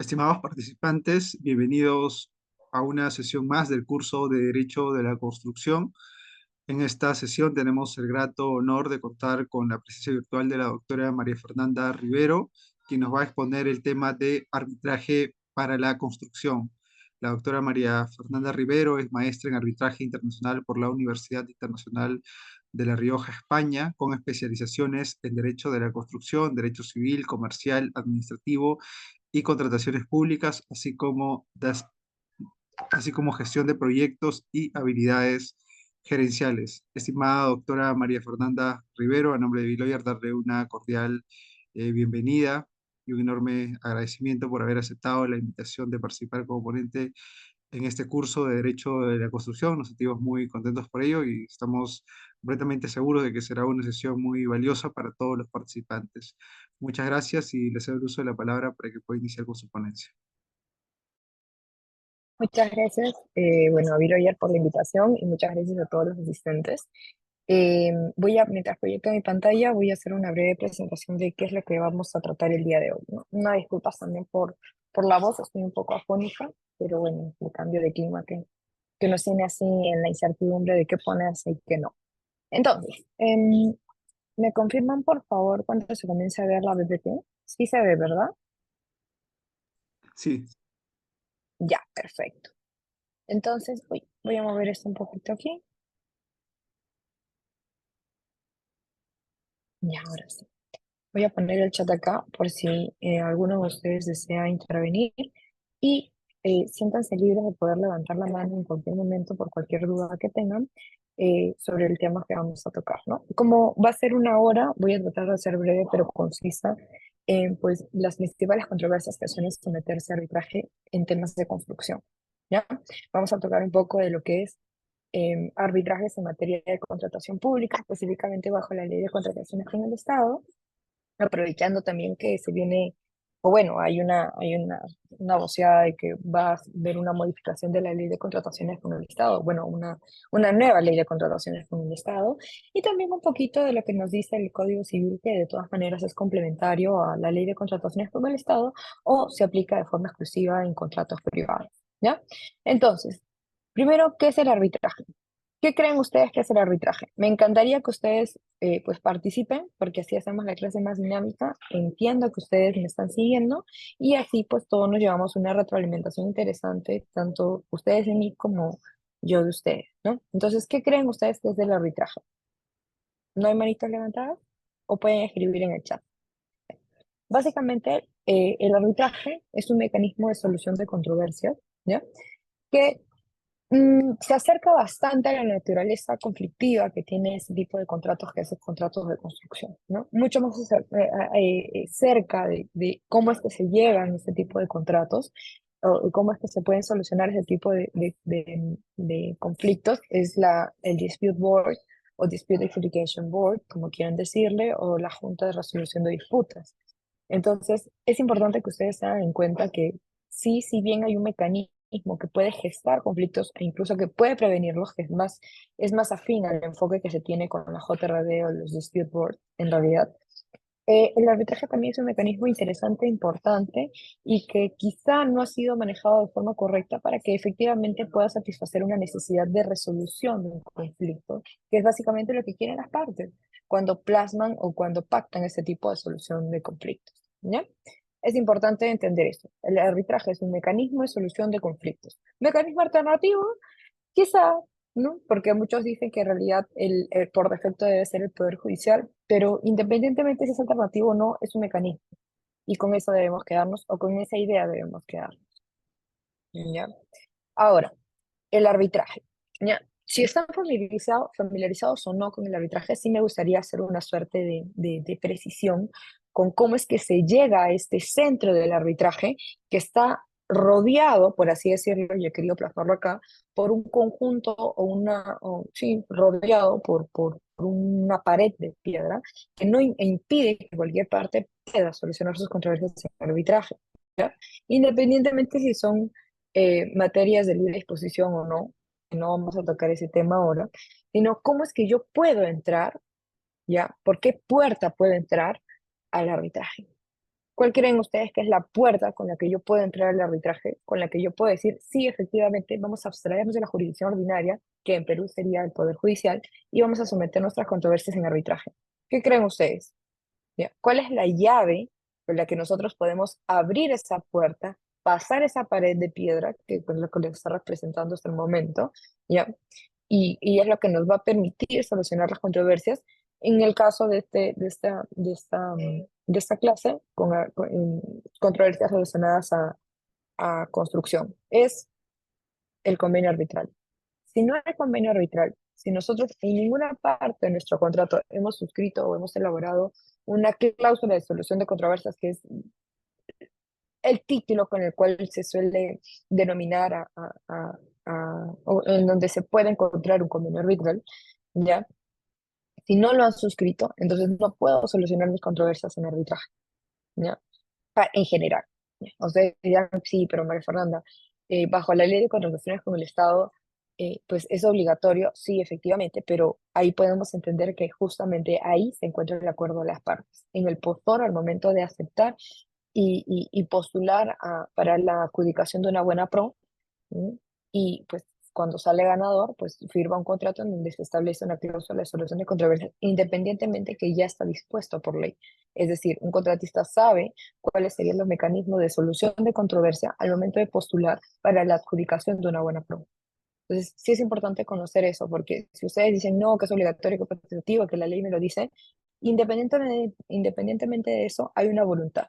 Estimados participantes, bienvenidos a una sesión más del curso de Derecho de la Construcción. En esta sesión tenemos el grato honor de contar con la presencia virtual de la doctora María Fernanda Rivero, quien nos va a exponer el tema de arbitraje para la construcción. La doctora María Fernanda Rivero es maestra en arbitraje internacional por la Universidad Internacional de La Rioja, España, con especializaciones en Derecho de la Construcción, Derecho Civil, Comercial, Administrativo y contrataciones públicas, así como gestión de proyectos y habilidades gerenciales. Estimada doctora María Fernanda Rivero, a nombre de Biloyer, darle una cordial bienvenida y un enorme agradecimiento por haber aceptado la invitación de participar como ponente en este curso de Derecho de la Construcción. Nos sentimos muy contentos por ello y estamos completamente seguros de que será una sesión muy valiosa para todos los participantes. Muchas gracias y les cedo el uso de la palabra para que pueda iniciar con su ponencia. Muchas gracias, bueno, a Viroyer por la invitación y muchas gracias a todos los asistentes. Mientras proyecto mi pantalla, voy a hacer una breve presentación de qué es lo que vamos a tratar el día de hoy, ¿no? Una disculpa también por la voz, estoy un poco afónica, pero bueno, el cambio de clima que nos tiene así en la incertidumbre de qué ponerse y qué no. Entonces, ¿me confirman por favor cuando se comience a ver la BPT? Sí se ve, ¿verdad? Sí, Ya, perfecto. Entonces, voy a mover esto un poquito aquí. Y ahora sí. Voy a poner el chat acá por si alguno de ustedes desea intervenir y siéntanse libres de poder levantar la mano en cualquier momento por cualquier duda que tengan sobre el tema que vamos a tocar, ¿no? Como va a ser una hora, voy a tratar de ser breve pero concisa, pues las principales controversias que suelen someterse a arbitraje en temas de construcción, ¿ya? Vamos a tocar un poco de lo que es arbitrajes en materia de contratación pública, específicamente bajo la ley de contrataciones con el Estado, aprovechando también que se viene, o bueno, hay una voceada de que va a haber una modificación de la ley de contrataciones con el Estado, bueno, una nueva ley de contrataciones con el Estado, y también un poquito de lo que nos dice el Código Civil, que de todas maneras es complementario a la ley de contrataciones con el Estado o se aplica de forma exclusiva en contratos privados, ¿ya? Entonces, primero, ¿qué es el arbitraje? ¿Qué creen ustedes que es el arbitraje? Me encantaría que ustedes pues participen, porque así hacemos la clase más dinámica. Entiendo que ustedes me están siguiendo y así pues todos nos llevamos una retroalimentación interesante, tanto ustedes de mí como yo de ustedes, ¿no? Entonces, ¿qué creen ustedes que es el arbitraje? ¿No hay manitos levantadas? ¿O pueden escribir en el chat? Básicamente, el arbitraje es un mecanismo de solución de controversias, ¿ya? Que se acerca bastante a la naturaleza conflictiva que tiene ese tipo de contratos que esos contratos de construcción, ¿no? Mucho más cerca de cómo es que se llevan este tipo de contratos o cómo es que se pueden solucionar ese tipo de conflictos es el Dispute Board o Dispute Adjudication Board, como quieran decirle, o la Junta de Resolución de Disputas. Entonces, es importante que ustedes tengan en cuenta que sí, si bien hay un mecanismo que puede gestar conflictos e incluso que puede prevenirlos, que es más afín al enfoque que se tiene con la JRD o los dispute board, en realidad. El arbitraje también es un mecanismo interesante e importante y que quizá no ha sido manejado de forma correcta para que efectivamente pueda satisfacer una necesidad de resolución de un conflicto, que es básicamente lo que quieren las partes cuando plasman o cuando pactan este tipo de solución de conflictos, ¿ya? Es importante entender esto. El arbitraje es un mecanismo de solución de conflictos. Mecanismo alternativo, quizá, ¿no? Porque muchos dicen que en realidad por defecto debe ser el Poder Judicial, pero independientemente si es alternativo o no, es un mecanismo. Y con eso debemos quedarnos, o con esa idea debemos quedarnos, ¿ya? Ahora, el arbitraje, ¿ya? Si están familiarizados o no con el arbitraje, sí me gustaría hacer una suerte de precisión con cómo es que se llega a este centro del arbitraje que está rodeado, por así decirlo, y he querido plasmarlo acá, por un conjunto sí, rodeado por una pared de piedra que no impide que cualquier parte pueda solucionar sus controversias en arbitraje, ¿ya? Independientemente si son materias de libre disposición o no, no vamos a tocar ese tema ahora, sino cómo es que yo puedo entrar, ¿ya? ¿Por qué puerta puedo entrar al arbitraje? ¿Cuál creen ustedes que es la puerta con la que yo puedo entrar al arbitraje, con la que yo puedo decir, sí, efectivamente, vamos a abstraernos de la jurisdicción ordinaria, que en Perú sería el Poder Judicial, y vamos a someter nuestras controversias en arbitraje? ¿Qué creen ustedes? ¿Ya? ¿Cuál es la llave con la que nosotros podemos abrir esa puerta, pasar esa pared de piedra, que es lo que les está representando hasta el momento, ¿ya? Y es lo que nos va a permitir solucionar las controversias en el caso de esta clase, controversias relacionadas a construcción. Es el convenio arbitral. Si no hay convenio arbitral, si nosotros en ninguna parte de nuestro contrato hemos suscrito o hemos elaborado una cláusula de solución de controversias, que es el título con el cual se suele denominar o en donde se puede encontrar un convenio arbitral, ¿ya? Si no lo han suscrito, entonces no puedo solucionar mis controversias en arbitraje, ¿ya? En general. ¿Ya? Ustedes dirán, sí, pero María Fernanda, bajo la ley de contrataciones con el Estado, pues es obligatorio, sí, efectivamente, pero ahí podemos entender que justamente ahí se encuentra el acuerdo de las partes. En el postor, al momento de aceptar y postular para la adjudicación de una buena pro, ¿sí? Y pues cuando sale ganador, pues firma un contrato en donde se establece una cláusula de solución de controversias, independientemente que ya está dispuesto por ley. Es decir, un contratista sabe cuáles serían los mecanismos de solución de controversia al momento de postular para la adjudicación de una buena prueba. Entonces, sí es importante conocer eso, porque si ustedes dicen no, que es obligatorio, que es facultativo, que la ley me lo dice, independientemente de eso, hay una voluntad.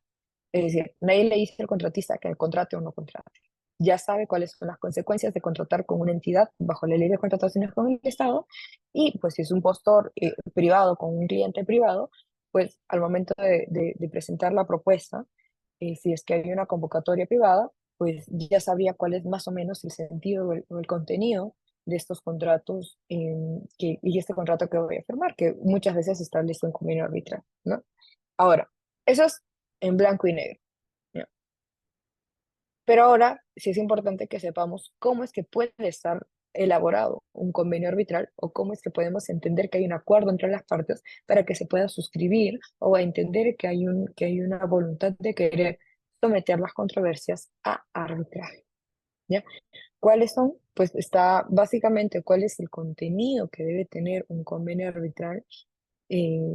Es decir, nadie le dice al contratista que contrate o no contrate. Ya sabe cuáles son las consecuencias de contratar con una entidad bajo la ley de contrataciones con el Estado, y pues si es un postor privado con un cliente privado, pues al momento de presentar la propuesta, si es que hay una convocatoria privada, pues ya sabría cuál es más o menos el sentido o el contenido de estos contratos y este contrato que voy a firmar, que muchas veces se establece un convenio arbitral, ¿no? Ahora, eso es en blanco y negro, ¿no? Pero ahora sí es importante que sepamos cómo es que puede estar elaborado un convenio arbitral o cómo es que podemos entender que hay un acuerdo entre las partes para que se pueda suscribir o a entender que hay una voluntad de querer someter las controversias a arbitraje, ¿ya? ¿Cuáles son? Pues está básicamente cuál es el contenido que debe tener un convenio arbitral,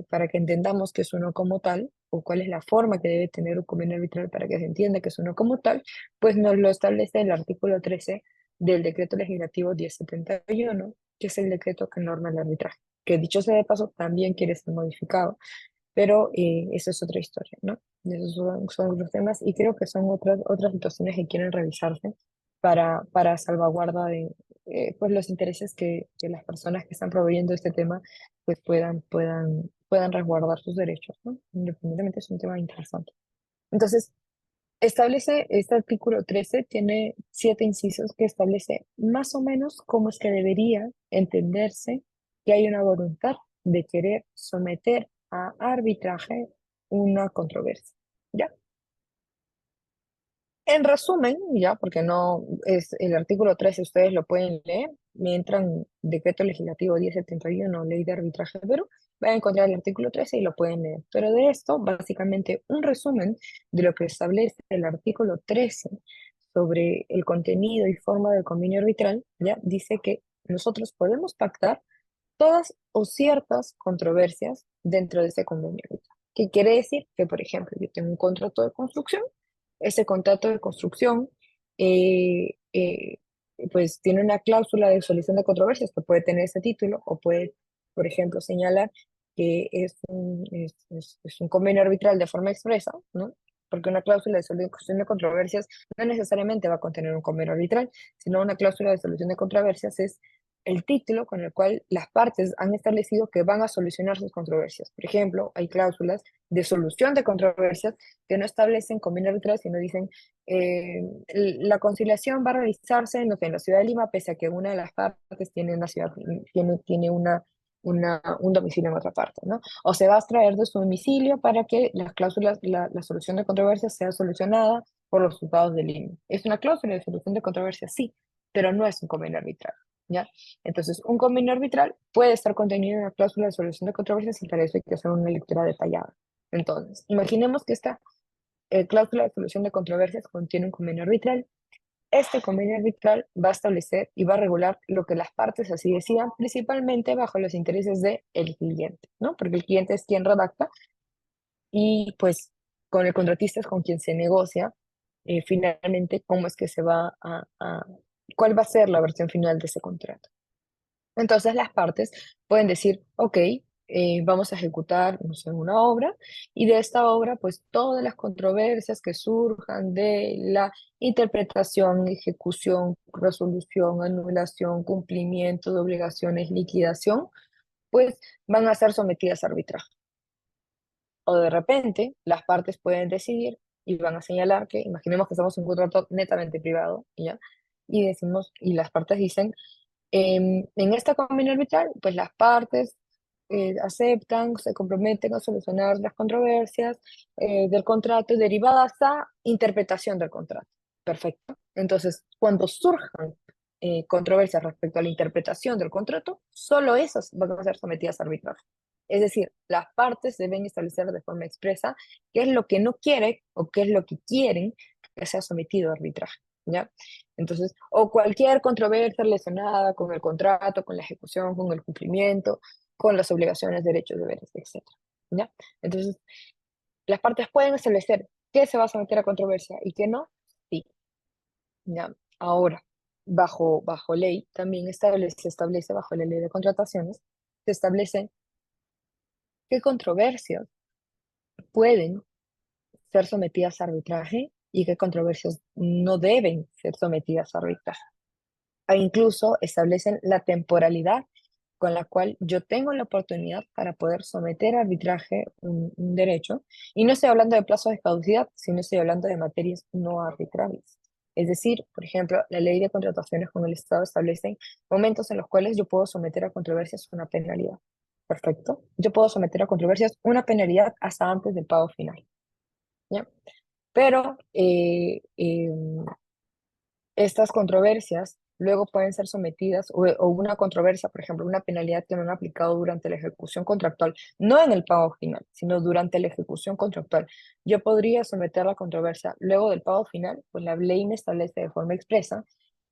para que entendamos que es uno como tal, o cuál es la forma que debe tener un convenio arbitral para que se entienda que es uno como tal, pues nos lo establece el artículo 13 del decreto legislativo 1071, que es el decreto que norma el arbitraje, que dicho sea de paso también quiere ser modificado, pero eso es otra historia, ¿no? Esos son otros temas y creo que son otras situaciones que quieren revisarse para salvaguarda de pues los intereses que las personas que están proveyendo este tema pues puedan resguardar sus derechos, ¿no? Independientemente es un tema interesante. Entonces, este artículo 13 tiene 7 incisos que establece más o menos cómo es que debería entenderse que hay una voluntad de querer someter a arbitraje una controversia. ¿Ya? En resumen, ya, porque no es el artículo 13, ustedes lo pueden leer, me entran Decreto Legislativo 1071, Ley de Arbitraje de Perú, van a encontrar el artículo 13 y lo pueden leer. Pero de esto, básicamente, un resumen de lo que establece el artículo 13 sobre el contenido y forma del convenio arbitral, ya dice que nosotros podemos pactar todas o ciertas controversias dentro de ese convenio arbitral. ¿Qué quiere decir? Que, por ejemplo, yo tengo un contrato de construcción, ese contrato de construcción eh, eh, pues tiene una cláusula de solución de controversias que puede tener ese título o puede, por ejemplo, señalar que es un convenio arbitral de forma expresa, ¿no? Porque una cláusula de solución de controversias no necesariamente va a contener un convenio arbitral, sino una cláusula de solución de controversias es el título con el cual las partes han establecido que van a solucionar sus controversias. Por ejemplo, hay cláusulas de solución de controversias que no establecen convenio arbitral, sino dicen la conciliación va a realizarse en la ciudad de Lima, pese a que una de las partes tiene una ciudad, tiene un domicilio en otra parte, ¿no? O se va a extraer de su domicilio para que las cláusulas, la solución de controversias sea solucionada por los juzgados de Lima. Es una cláusula de solución de controversias, sí, pero no es un convenio arbitral, ¿ya? Entonces, un convenio arbitral puede estar contenido en una cláusula de solución de controversias y para eso hay que hacer una lectura detallada. Entonces, imaginemos que esta cláusula de solución de controversias contiene un convenio arbitral. Este convenio arbitral va a establecer y va a regular lo que las partes así decidan, principalmente bajo los intereses del cliente, ¿no? Porque el cliente es quien redacta y pues con el contratista es con quien se negocia finalmente cómo es que se va cuál va a ser la versión final de ese contrato. Entonces las partes pueden decir, ok, vamos a ejecutar, no sé, una obra y de esta obra, pues todas las controversias que surjan de la interpretación, ejecución, resolución, anulación, cumplimiento de obligaciones, liquidación, pues van a ser sometidas a arbitraje. O de repente las partes pueden decidir y van a señalar que, imaginemos que estamos en un contrato netamente privado, ¿ya? Y decimos, y las partes dicen, en esta convenio arbitral, pues las partes aceptan, se comprometen a solucionar las controversias del contrato derivadas a interpretación del contrato. Perfecto. Entonces, cuando surjan controversias respecto a la interpretación del contrato, solo esas van a ser sometidas a arbitraje. Es decir, las partes deben establecer de forma expresa qué es lo que no quiere o qué es lo que quieren que sea sometido a arbitraje, ¿ya? Entonces, o cualquier controversia relacionada con el contrato, con la ejecución, con el cumplimiento, con las obligaciones, derechos, deberes, etcétera, ¿ya? Entonces, las partes pueden establecer qué se va a someter a controversia y qué no, sí, ¿ya? Ahora, bajo ley, también se establece bajo la ley de contrataciones, se establece qué controversias pueden ser sometidas a arbitraje y qué controversias no deben ser sometidas a arbitraje. E incluso establecen la temporalidad con la cual yo tengo la oportunidad para poder someter a arbitraje un derecho. Y no estoy hablando de plazos de caducidad, sino estoy hablando de materias no arbitrables. Es decir, por ejemplo, la ley de contrataciones con el Estado establece momentos en los cuales yo puedo someter a controversias una penalidad. Perfecto. Yo puedo someter a controversias una penalidad hasta antes del pago final. ¿Ya? Pero estas controversias luego pueden ser sometidas, o una controversia, por ejemplo, una penalidad que no han aplicado durante la ejecución contractual, no en el pago final, sino durante la ejecución contractual. Yo podría someter la controversia luego del pago final, pues la ley me establece de forma expresa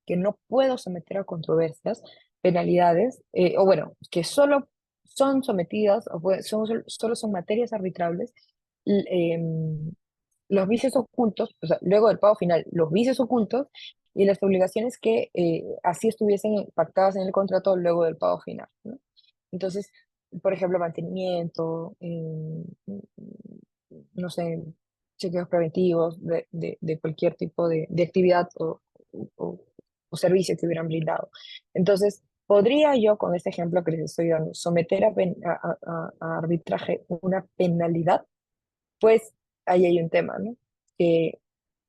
que no puedo someter a controversias, penalidades, o bueno, que solo son sometidas, solo son materias arbitrables, los vicios ocultos, o sea, luego del pago final, los vicios ocultos y las obligaciones que así estuviesen pactadas en el contrato luego del pago final, ¿no? Entonces, por ejemplo, mantenimiento, no sé, chequeos preventivos de cualquier tipo de actividad o, o servicio que hubieran brindado. Entonces, podría yo, con este ejemplo que les estoy dando, someter a arbitraje una penalidad, pues ahí hay un tema, ¿no? Que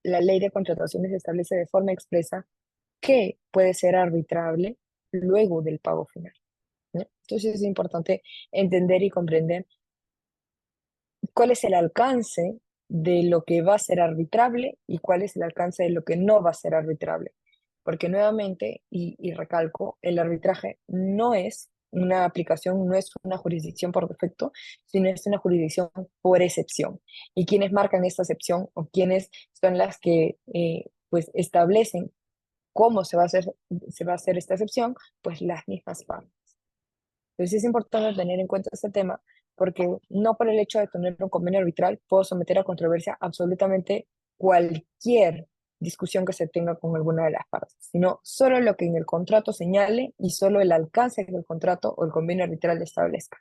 la ley de contrataciones establece de forma expresa que puede ser arbitrable luego del pago final, ¿no? Entonces es importante entender y comprender cuál es el alcance de lo que va a ser arbitrable y cuál es el alcance de lo que no va a ser arbitrable. Porque nuevamente, y recalco, el arbitraje no es una aplicación, no es una jurisdicción por defecto, sino es una jurisdicción por excepción. Y quienes marcan esta excepción o quienes son las que pues establecen cómo se va a hacer esta excepción, pues las mismas partes. Entonces es importante tener en cuenta este tema porque no por el hecho de tener un convenio arbitral puedo someter a controversia absolutamente cualquier discusión que se tenga con alguna de las partes, sino solo lo que en el contrato señale y solo el alcance que el contrato o el convenio arbitral establezca.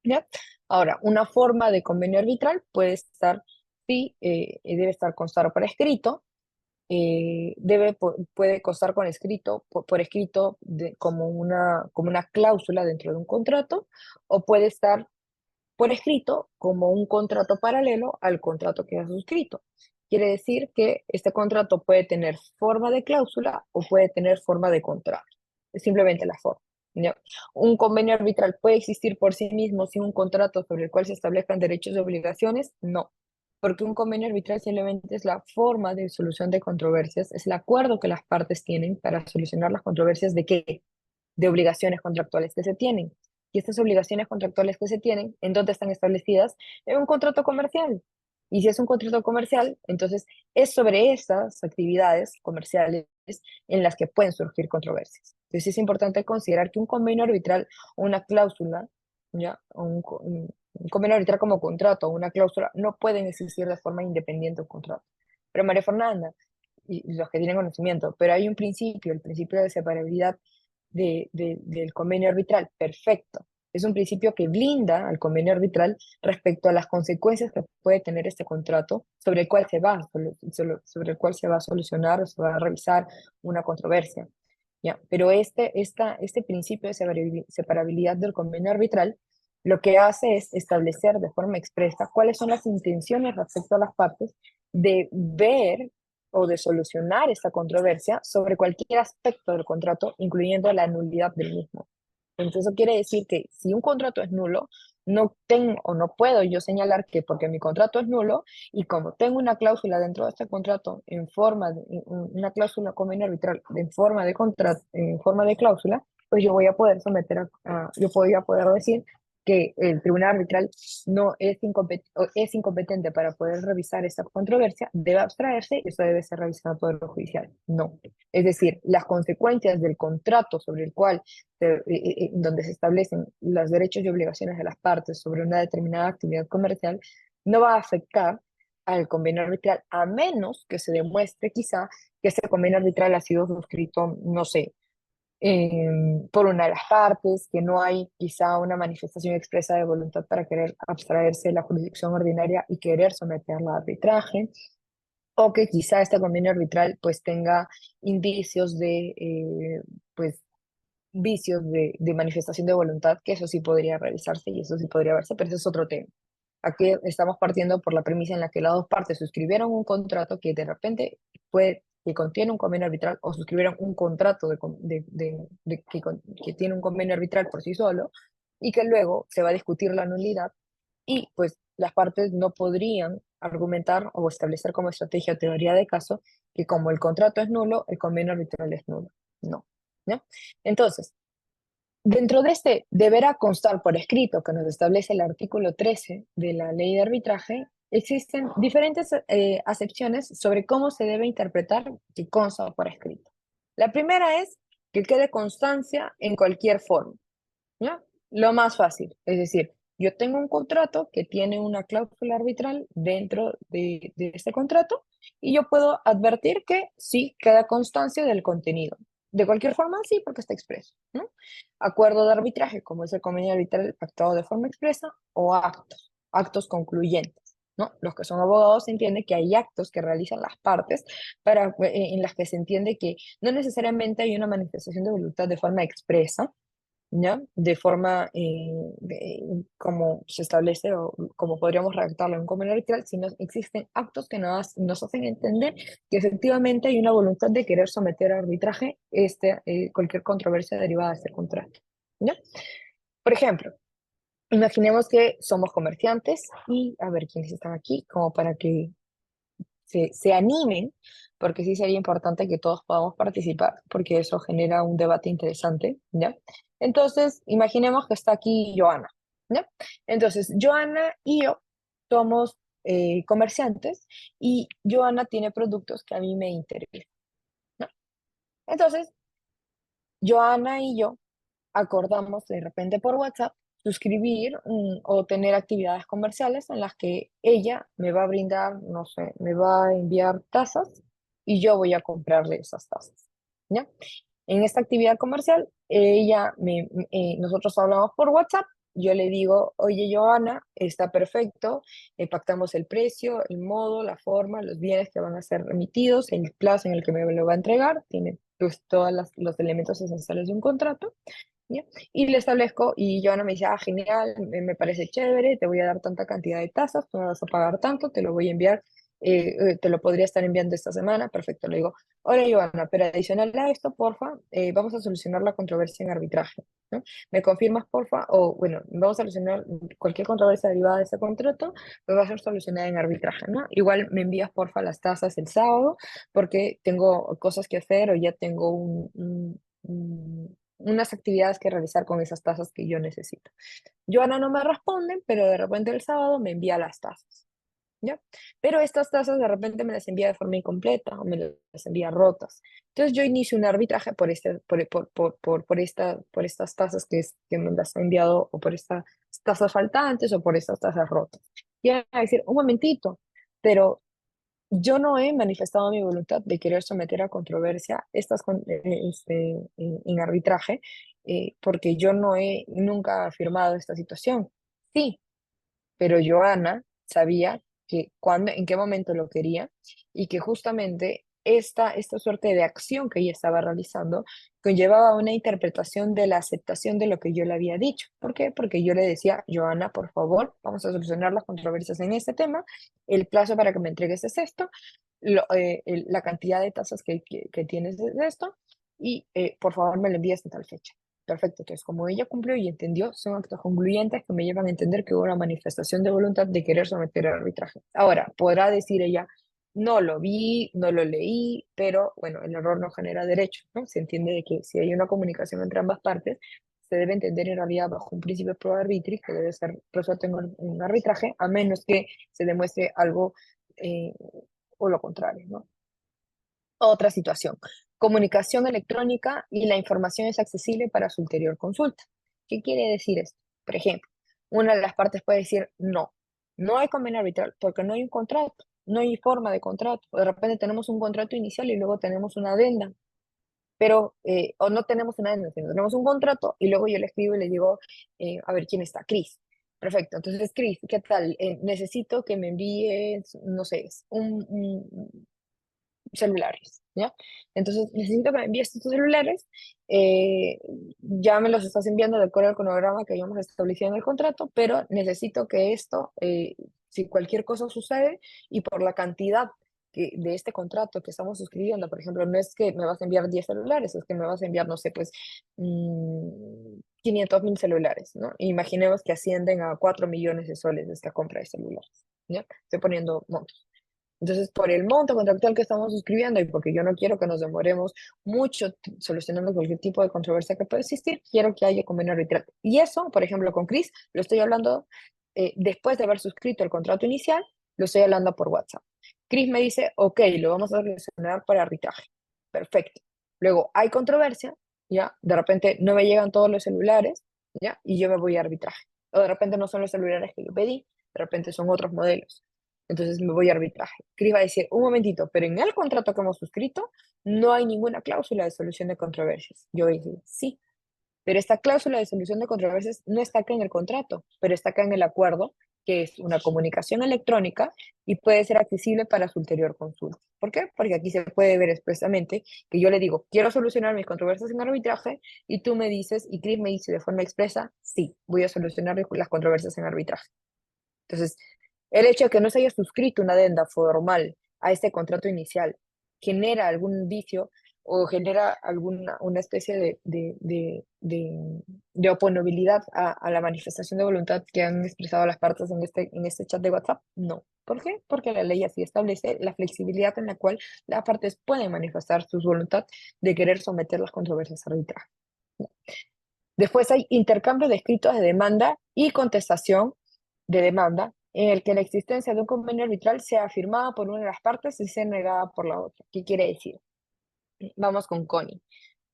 ¿Ya? Ahora, una forma de convenio arbitral puede estar, sí, debe estar constado por escrito, puede constar con escrito, por escrito como una cláusula dentro de un contrato, o puede estar por escrito como un contrato paralelo al contrato que ha suscrito. Quiere decir que este contrato puede tener forma de cláusula o puede tener forma de contrato. Es simplemente la forma, ¿ya? Un convenio arbitral puede existir por sí mismo sin un contrato sobre el cual se establezcan derechos y obligaciones. No, porque un convenio arbitral simplemente es la forma de solución de controversias, es el acuerdo que las partes tienen para solucionar las controversias de qué, de obligaciones contractuales que se tienen. Y estas obligaciones contractuales que se tienen, ¿en dónde están establecidas? En un contrato comercial. Y si es un contrato comercial, entonces es sobre esas actividades comerciales en las que pueden surgir controversias. Entonces es importante considerar que un convenio arbitral o una cláusula, ¿ya? Un convenio arbitral como contrato o una cláusula no pueden existir de forma independiente de un contrato. Pero María Fernanda, y los que tienen conocimiento, pero hay un principio, el principio de separabilidad del convenio arbitral, perfecto. Es un principio que blinda al convenio arbitral respecto a las consecuencias que puede tener este contrato sobre el cual se va, sobre el cual se va a solucionar o se va a revisar una controversia. ¿Ya? Pero este principio de separabilidad del convenio arbitral lo que hace es establecer de forma expresa cuáles son las intenciones respecto a las partes de ver o de solucionar esta controversia sobre cualquier aspecto del contrato, incluyendo la nulidad del mismo. Entonces eso quiere decir que si un contrato es nulo, no tengo o no puedo yo señalar que porque mi contrato es nulo y como tengo una cláusula dentro de este contrato en forma de una cláusula convenio arbitral en forma de contrato, en forma de cláusula, pues yo voy a poder someter yo voy a poder decir que el tribunal arbitral no es, es incompetente para poder revisar esta controversia, debe abstraerse y eso debe ser revisado por el Poder Judicial. No. Es decir, las consecuencias del contrato sobre el cual donde se establecen los derechos y obligaciones de las partes sobre una determinada actividad comercial, no va a afectar al convenio arbitral, a menos que se demuestre quizá que ese convenio arbitral ha sido suscrito, no sé, por una de las partes, que no hay quizá una manifestación expresa de voluntad para querer abstraerse de la jurisdicción ordinaria y querer someterla a arbitraje, o que quizá este convenio arbitral pues tenga indicios pues vicios de manifestación de voluntad, que eso sí podría revisarse y eso sí podría verse, pero ese es otro tema. Aquí estamos partiendo por la premisa en la que las dos partes suscribieron un contrato que de repente que contiene un convenio arbitral o suscribieron un contrato que tiene un convenio arbitral por sí solo y que luego se va a discutir la nulidad y pues las partes no podrían argumentar o establecer como estrategia o teoría de caso que como el contrato es nulo, el convenio arbitral es nulo. No. ¿No? Entonces, dentro de este deberá constar por escrito que nos establece el artículo 13 de la ley de arbitraje, existen diferentes acepciones sobre cómo se debe interpretar que consta por escrito. La primera es que quede constancia en cualquier forma, ¿ya? Lo más fácil, es decir, yo tengo un contrato que tiene una cláusula arbitral dentro de este contrato y yo puedo advertir que sí queda constancia del contenido. De cualquier forma, sí, porque está expreso, ¿no? Acuerdo de arbitraje, como es el convenio arbitral pactado de forma expresa, o actos concluyentes, ¿no? Los que son abogados entienden que hay actos que realizan las partes en las que se entiende que no necesariamente hay una manifestación de voluntad de forma expresa, ¿ya? De forma como se establece o como podríamos redactarlo en un convenio arbitral, sino existen actos que nos hacen entender que efectivamente hay una voluntad de querer someter a arbitraje cualquier controversia derivada de este contrato, ¿ya? Por ejemplo, imaginemos que somos comerciantes y a ver quiénes están aquí, como para que se animen, porque sí sería importante que todos podamos participar, porque eso genera un debate interesante, ¿ya? Entonces, imaginemos que está aquí Joana, ¿ya? Entonces, Joana y yo somos comerciantes y Joana tiene productos que a mí me interesan, ¿no? Entonces, Joana y yo acordamos de repente por WhatsApp suscribir o tener actividades comerciales en las que ella me va a brindar, no sé, me va a enviar tazas y yo voy a comprarle esas tazas, ¿ya? En esta actividad comercial, nosotros hablamos por WhatsApp, yo le digo, oye, Joana, está perfecto, pactamos el precio, el modo, la forma, los bienes que van a ser remitidos, el plazo en el que me lo va a entregar, tiene pues todos los elementos esenciales de un contrato, ¿ya? Y le establezco, y Joana me dice, ah, genial, me parece chévere, te voy a dar tanta cantidad de tasas, tú me vas a pagar tanto, te lo voy a enviar, te lo podría estar enviando esta semana, perfecto, le digo, hola Joana, pero adicional a esto, porfa, vamos a solucionar la controversia en arbitraje, ¿no? ¿Me confirmas, porfa? O bueno, vamos a solucionar cualquier controversia derivada de este contrato, pues va a ser solucionada en arbitraje, ¿no? Igual me envías, porfa, las tasas el sábado, porque tengo cosas que hacer o ya tengo unas actividades que realizar con esas tasas que yo necesito. Joana no me responde, pero de repente el sábado me envía las tasas. ¿ya? Pero estas tasas de repente me las envía de forma incompleta o me las envía rotas. Entonces yo inicio un arbitraje por estas tasas que me las ha enviado o por estas tasas faltantes o por estas tasas rotas. Y van a decir, un momentito, pero yo no he manifestado mi voluntad de querer someter a controversia en arbitraje, porque yo no he nunca afirmado esta situación. Sí, pero Joana sabía que cuando, en qué momento lo quería y que justamente esta suerte de acción que ella estaba realizando conllevaba una interpretación de la aceptación de lo que yo le había dicho. ¿Por qué? Porque yo le decía, Joana, por favor, vamos a solucionar las controversias en este tema, el plazo para que me entregues es esto, la cantidad de tasas que tienes es esto, y por favor me lo envíes en tal fecha. Perfecto, entonces como ella cumplió y entendió, son actos concluyentes que me llevan a entender que hubo una manifestación de voluntad de querer someter al arbitraje. Ahora, podrá decir ella, no lo vi, no lo leí, pero bueno, el error no genera derecho, ¿no? Se entiende de que si hay una comunicación entre ambas partes, se debe entender en realidad bajo un principio pro arbitris que debe ser resuelto en un arbitraje, a menos que se demuestre algo eh, o lo contrario, ¿no? Otra situación. Comunicación electrónica y la información es accesible para su ulterior consulta. ¿Qué quiere decir esto? Por ejemplo, una de las partes puede decir no, no hay convenio arbitral porque no hay un contrato, no hay forma de contrato. O de repente tenemos un contrato inicial y luego tenemos una adenda, pero, o no tenemos una adenda, sino tenemos un contrato y luego yo le escribo y le digo, a ver, ¿quién está? Cris. Perfecto. Entonces, Cris, ¿qué tal? Necesito que me envíes, no sé, celulares, ¿ya? Entonces, necesito que me envíes estos celulares, eh, ya me los estás enviando de acuerdo al cronograma que habíamos establecido en el contrato, pero necesito que esto, si cualquier cosa sucede y por la cantidad de este contrato que estamos suscribiendo, por ejemplo, no es que me vas a enviar 10 celulares, es que me vas a enviar, no sé, pues 500.000 celulares, ¿no? Imaginemos que ascienden a 4 millones de soles esta compra de celulares, ¿ya? Estoy poniendo montos. Entonces, por el monto contractual que estamos suscribiendo y porque yo no quiero que nos demoremos mucho solucionando cualquier tipo de controversia que pueda existir, quiero que haya convenio arbitral. Y eso, por ejemplo, con Chris, lo estoy hablando después de haber suscrito el contrato inicial, lo estoy hablando por WhatsApp. Chris me dice, ok, lo vamos a solucionar para arbitraje. Perfecto. Luego, hay controversia, ¿ya? De repente no me llegan todos los celulares, ¿ya? Y yo me voy a arbitraje. O de repente no son los celulares que yo pedí, de repente son otros modelos. Entonces me voy a arbitraje. Cris va a decir, un momentito, pero en el contrato que hemos suscrito no hay ninguna cláusula de solución de controversias. Yo voy a decir, sí, pero esta cláusula de solución de controversias no está acá en el contrato, pero está acá en el acuerdo, que es una comunicación electrónica y puede ser accesible para su ulterior consulta. ¿Por qué? Porque aquí se puede ver expresamente que yo le digo, quiero solucionar mis controversias en arbitraje, y tú me dices, y Cris me dice de forma expresa, sí, voy a solucionar las controversias en arbitraje. Entonces, el hecho de que no se haya suscrito una adenda formal a este contrato inicial genera algún vicio o genera alguna una especie de oponibilidad a la manifestación de voluntad que han expresado las partes en este chat de WhatsApp. No. ¿Por qué? Porque la ley así establece la flexibilidad en la cual las partes pueden manifestar su voluntad de querer someter las controversias a arbitraje. Después hay intercambio de escritos de demanda y contestación de demanda en el que la existencia de un convenio arbitral sea afirmada por una de las partes y sea negada por la otra. ¿Qué quiere decir? Vamos con Connie.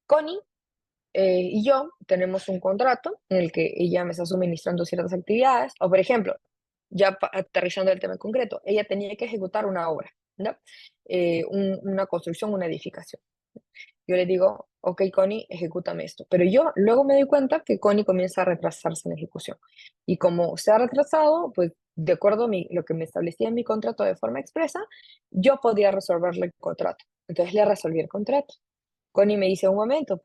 Connie y yo tenemos un contrato en el que ella me está suministrando ciertas actividades, o por ejemplo, ya aterrizando el tema en concreto, ella tenía que ejecutar una obra, ¿no? Una construcción, una edificación. Yo le digo, ok, Connie, ejecútame esto. Pero yo luego me doy cuenta que Connie comienza a retrasarse en la ejecución. Y como se ha retrasado, pues de acuerdo a lo que me establecía en mi contrato de forma expresa, yo podía resolverle el contrato. Entonces le resolví el contrato. Connie me dice un momento,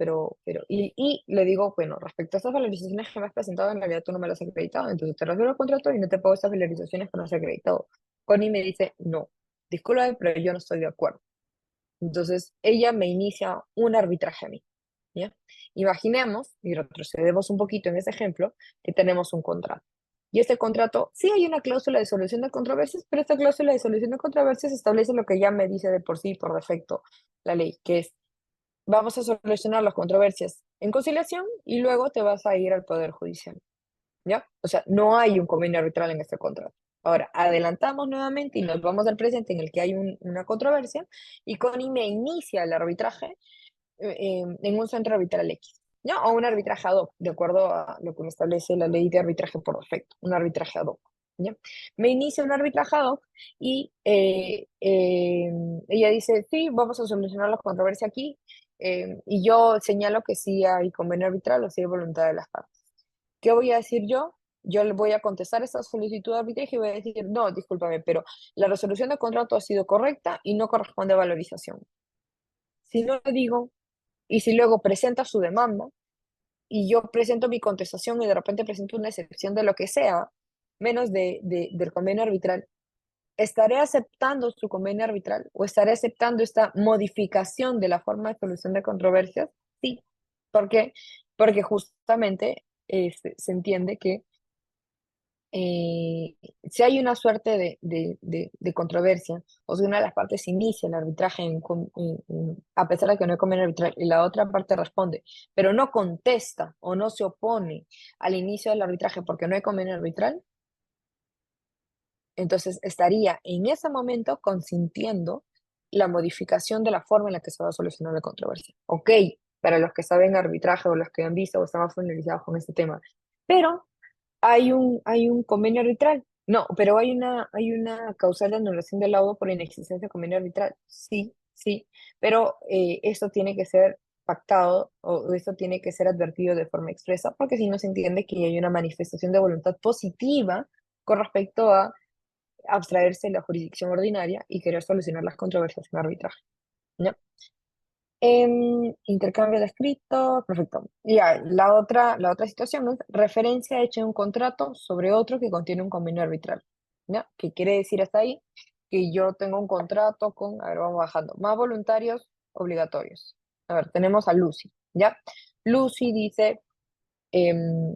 y le digo, bueno, respecto a estas valorizaciones que me has presentado, en realidad tú no me las has acreditado, entonces te resuelvo el contrato y no te pago estas valorizaciones que no has acreditado. Connie me dice, no, disculpa, pero yo no estoy de acuerdo. Entonces, ella me inicia un arbitraje a mí, ¿ya? Imaginemos, y retrocedemos un poquito en ese ejemplo, que tenemos un contrato. Y este contrato, sí hay una cláusula de solución de controversias, pero esta cláusula de solución de controversias establece lo que ya me dice de por sí, por defecto, la ley, que es, vamos a solucionar las controversias en conciliación y luego te vas a ir al Poder Judicial, ¿ya? O sea, no hay un convenio arbitral en este contrato. Ahora, adelantamos nuevamente y nos vamos al presente en el que hay una controversia y Connie me inicia el arbitraje en un centro arbitral X, ¿no? O un arbitraje ad hoc, de acuerdo a lo que me establece la ley de arbitraje por defecto, un arbitraje ad hoc, ¿ya? Me inicia un arbitraje ad hoc y ella dice, sí, vamos a solucionar la controversia aquí, y yo señalo que sí hay convenio arbitral o sí hay voluntad de las partes. ¿Qué voy a decir yo? Yo le voy a contestar esta solicitud de arbitraje y voy a decir, no, discúlpame, pero la resolución de contrato ha sido correcta y no corresponde a valorización. Si no lo digo, y si luego presenta su demanda y yo presento mi contestación y de repente presento una excepción de lo que sea, menos del convenio arbitral, ¿estaré aceptando su convenio arbitral o estaré aceptando esta modificación de la forma de solución de controversias? Sí. ¿Por qué? Porque justamente se entiende que si hay una suerte de controversia, o si una de las partes inicia el arbitraje a pesar de que no hay convenio arbitral y la otra parte responde, pero no contesta o no se opone al inicio del arbitraje porque no hay convenio arbitral, entonces estaría en ese momento consintiendo la modificación de la forma en la que se va a solucionar la controversia. Ok, para los que saben arbitraje o los que han visto o están más familiarizados con este tema, pero hay un convenio arbitral. No, pero hay una causal de anulación del laudo por inexistencia de convenio arbitral. Sí, sí, pero esto tiene que ser pactado o esto tiene que ser advertido de forma expresa, porque si no se entiende que hay una manifestación de voluntad positiva con respecto a abstraerse de la jurisdicción ordinaria y querer solucionar las controversias en arbitraje. ¿Ya? Intercambio de escritos, perfecto. Ya, la otra situación es referencia hecha en un contrato sobre otro que contiene un convenio arbitral. ¿Ya? ¿Qué quiere decir hasta ahí? Que yo tengo un contrato con, a ver, vamos bajando, más voluntarios obligatorios. A ver, tenemos a Lucy, ¿ya? Lucy dice, em,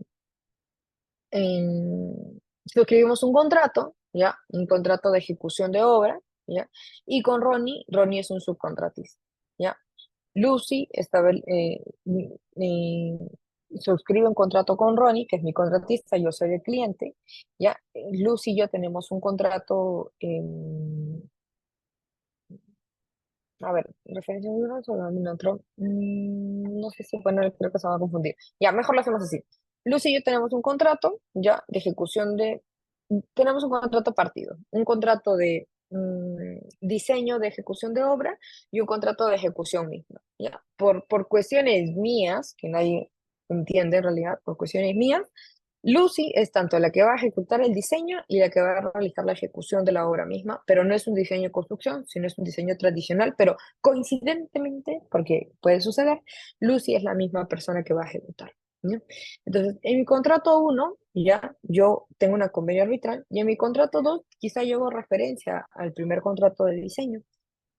suscribimos un contrato, ¿ya? Un contrato de ejecución de obra, ¿ya? Y con Ronnie es un subcontratista, ¿ya? Lucy suscribe un contrato con Ronnie, que es mi contratista, yo soy el cliente, ¿ya? Lucy y yo tenemos un contrato, a ver, referencia a uno sobre el otro, no sé si, bueno, creo que se va a confundir. Ya, mejor lo hacemos así. Lucy y yo tenemos un contrato, ya, de ejecución tenemos un contrato partido, un contrato de diseño de ejecución de obra y un contrato de ejecución misma, ya. Por cuestiones mías, que nadie entiende en realidad, por cuestiones mías, Lucy es tanto la que va a ejecutar el diseño y la que va a realizar la ejecución de la obra misma, pero no es un diseño de construcción, sino es un diseño tradicional, pero coincidentemente, porque puede suceder, Lucy es la misma persona que va a ejecutar, ¿ya? Entonces, en mi contrato 1, ya yo tengo una convenio arbitral, y en mi contrato 2, quizá yo hago referencia al primer contrato de diseño,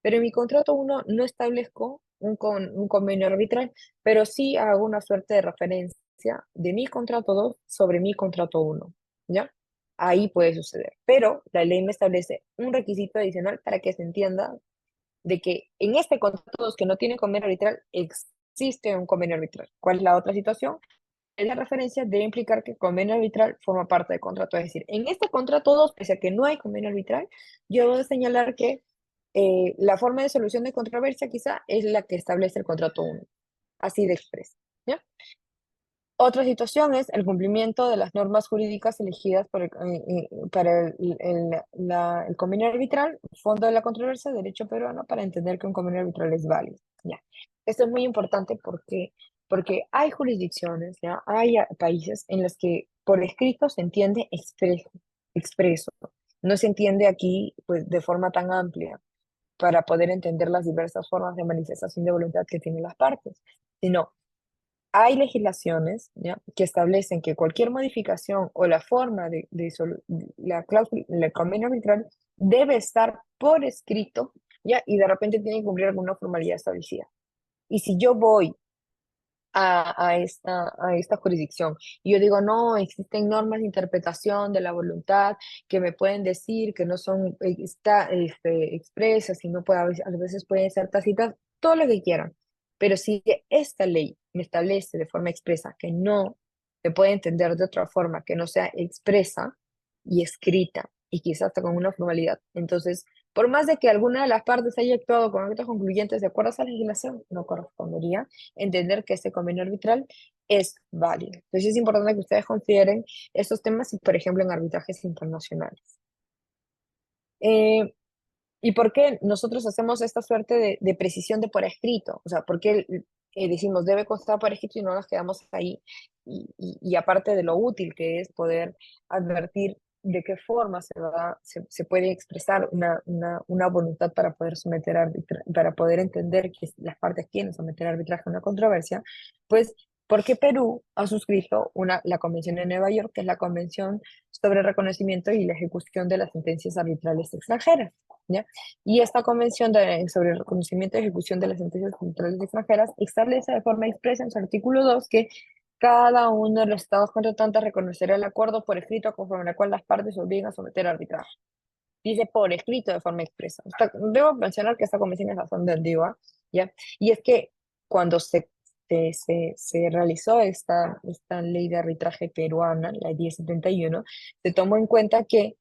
pero en mi contrato 1 no establezco un convenio arbitral, pero sí hago una suerte de referencia de mi contrato 2 sobre mi contrato 1, ¿ya? Ahí puede suceder. Pero la ley me establece un requisito adicional para que se entienda de que en este contrato 2 que no tiene convenio arbitral, existe un convenio arbitral. ¿Cuál es la otra situación? La referencia debe implicar que el convenio arbitral forma parte del contrato. Es decir, en este contrato 2, pese a que no hay convenio arbitral, yo debo señalar que la forma de solución de controversia quizá es la que establece el contrato 1, así de expreso, ¿ya? Otra situación es el cumplimiento de las normas jurídicas elegidas para el convenio arbitral, fondo de la controversia, derecho peruano, para entender que un convenio arbitral es válido. ¿Ya? Esto es muy importante porque hay jurisdicciones, ¿ya? Hay países en los que por escrito se entiende expreso. No se entiende aquí pues, de forma tan amplia para poder entender las diversas formas de manifestación de voluntad que tienen las partes, sino hay legislaciones, ¿ya? Que establecen que cualquier modificación o la forma la cláusula, el convenio arbitral debe estar por escrito, ¿ya? Y de repente tiene que cumplir alguna formalidad establecida. Y si yo voy a esta jurisdicción y yo digo, no, existen normas de interpretación de la voluntad que me pueden decir que no son expresas y no puede, a veces pueden ser tácitas, todo lo que quieran. Pero si esta ley me establece de forma expresa que no se puede entender de otra forma que no sea expresa y escrita, y quizás hasta con una formalidad. Entonces, por más de que alguna de las partes haya actuado con actos concluyentes de acuerdo a esa legislación, no correspondería entender que este convenio arbitral es válido. Entonces, es importante que ustedes consideren estos temas, por ejemplo, en arbitrajes internacionales. Eh, ¿Y por qué nosotros hacemos esta suerte de precisión de por escrito? O sea, ¿por qué decimos debe constar por escrito y no nos quedamos ahí? Y aparte de lo útil que es poder advertir de qué forma se puede expresar una voluntad para poder para poder entender que las partes quieren someter a arbitraje una controversia, pues, porque Perú ha suscrito la Convención de Nueva York, que es la Convención sobre el reconocimiento y la ejecución de las sentencias arbitrales extranjeras, ¿ya? Y esta sobre el reconocimiento y ejecución de las sentencias arbitrales extranjeras establece de forma expresa en su artículo 2 que cada uno de los estados contratantes reconocerá el acuerdo por escrito conforme al cual las partes se obligan a someter a arbitraje. Dice por escrito de forma expresa. Debo mencionar que esta convención es bastante antigua, ¿ya? Y es que cuando se realizó esta ley de arbitraje peruana, la 1071, se tomó en cuenta que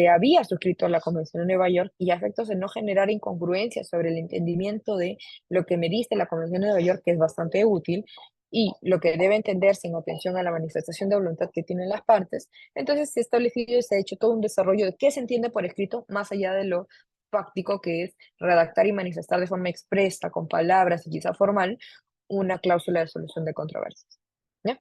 había suscrito la Convención de Nueva York y a efectos de no generar incongruencias sobre el entendimiento de lo que me dice la Convención de Nueva York, que es bastante útil, y lo que debe entenderse en atención a la manifestación de voluntad que tienen las partes, entonces se ha establecido y se ha hecho todo un desarrollo de qué se entiende por escrito, más allá de lo fáctico que es redactar y manifestar de forma expresa, con palabras y quizá formal, una cláusula de solución de controversias. ¿Ya?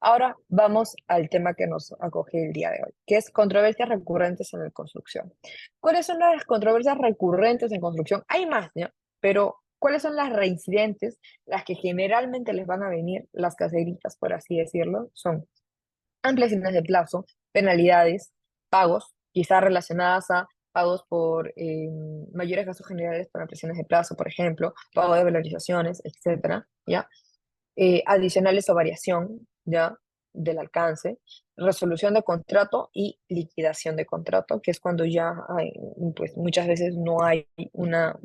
Ahora vamos al tema que nos acoge el día de hoy, que es controversias recurrentes en la construcción. ¿Cuáles son las controversias recurrentes en construcción? Hay más, ¿no? Pero ¿cuáles son las reincidentes, las que generalmente les van a venir, las caseritas, por así decirlo? Son ampliaciones de plazo, penalidades, pagos, quizás relacionadas a pagos por mayores gastos generales para ampliaciones de plazo, por ejemplo, pago de valorizaciones, etcétera, ¿ya? Adicionales o variación ya del alcance, resolución de contrato y liquidación de contrato, que es cuando ya hay, pues muchas veces no hay una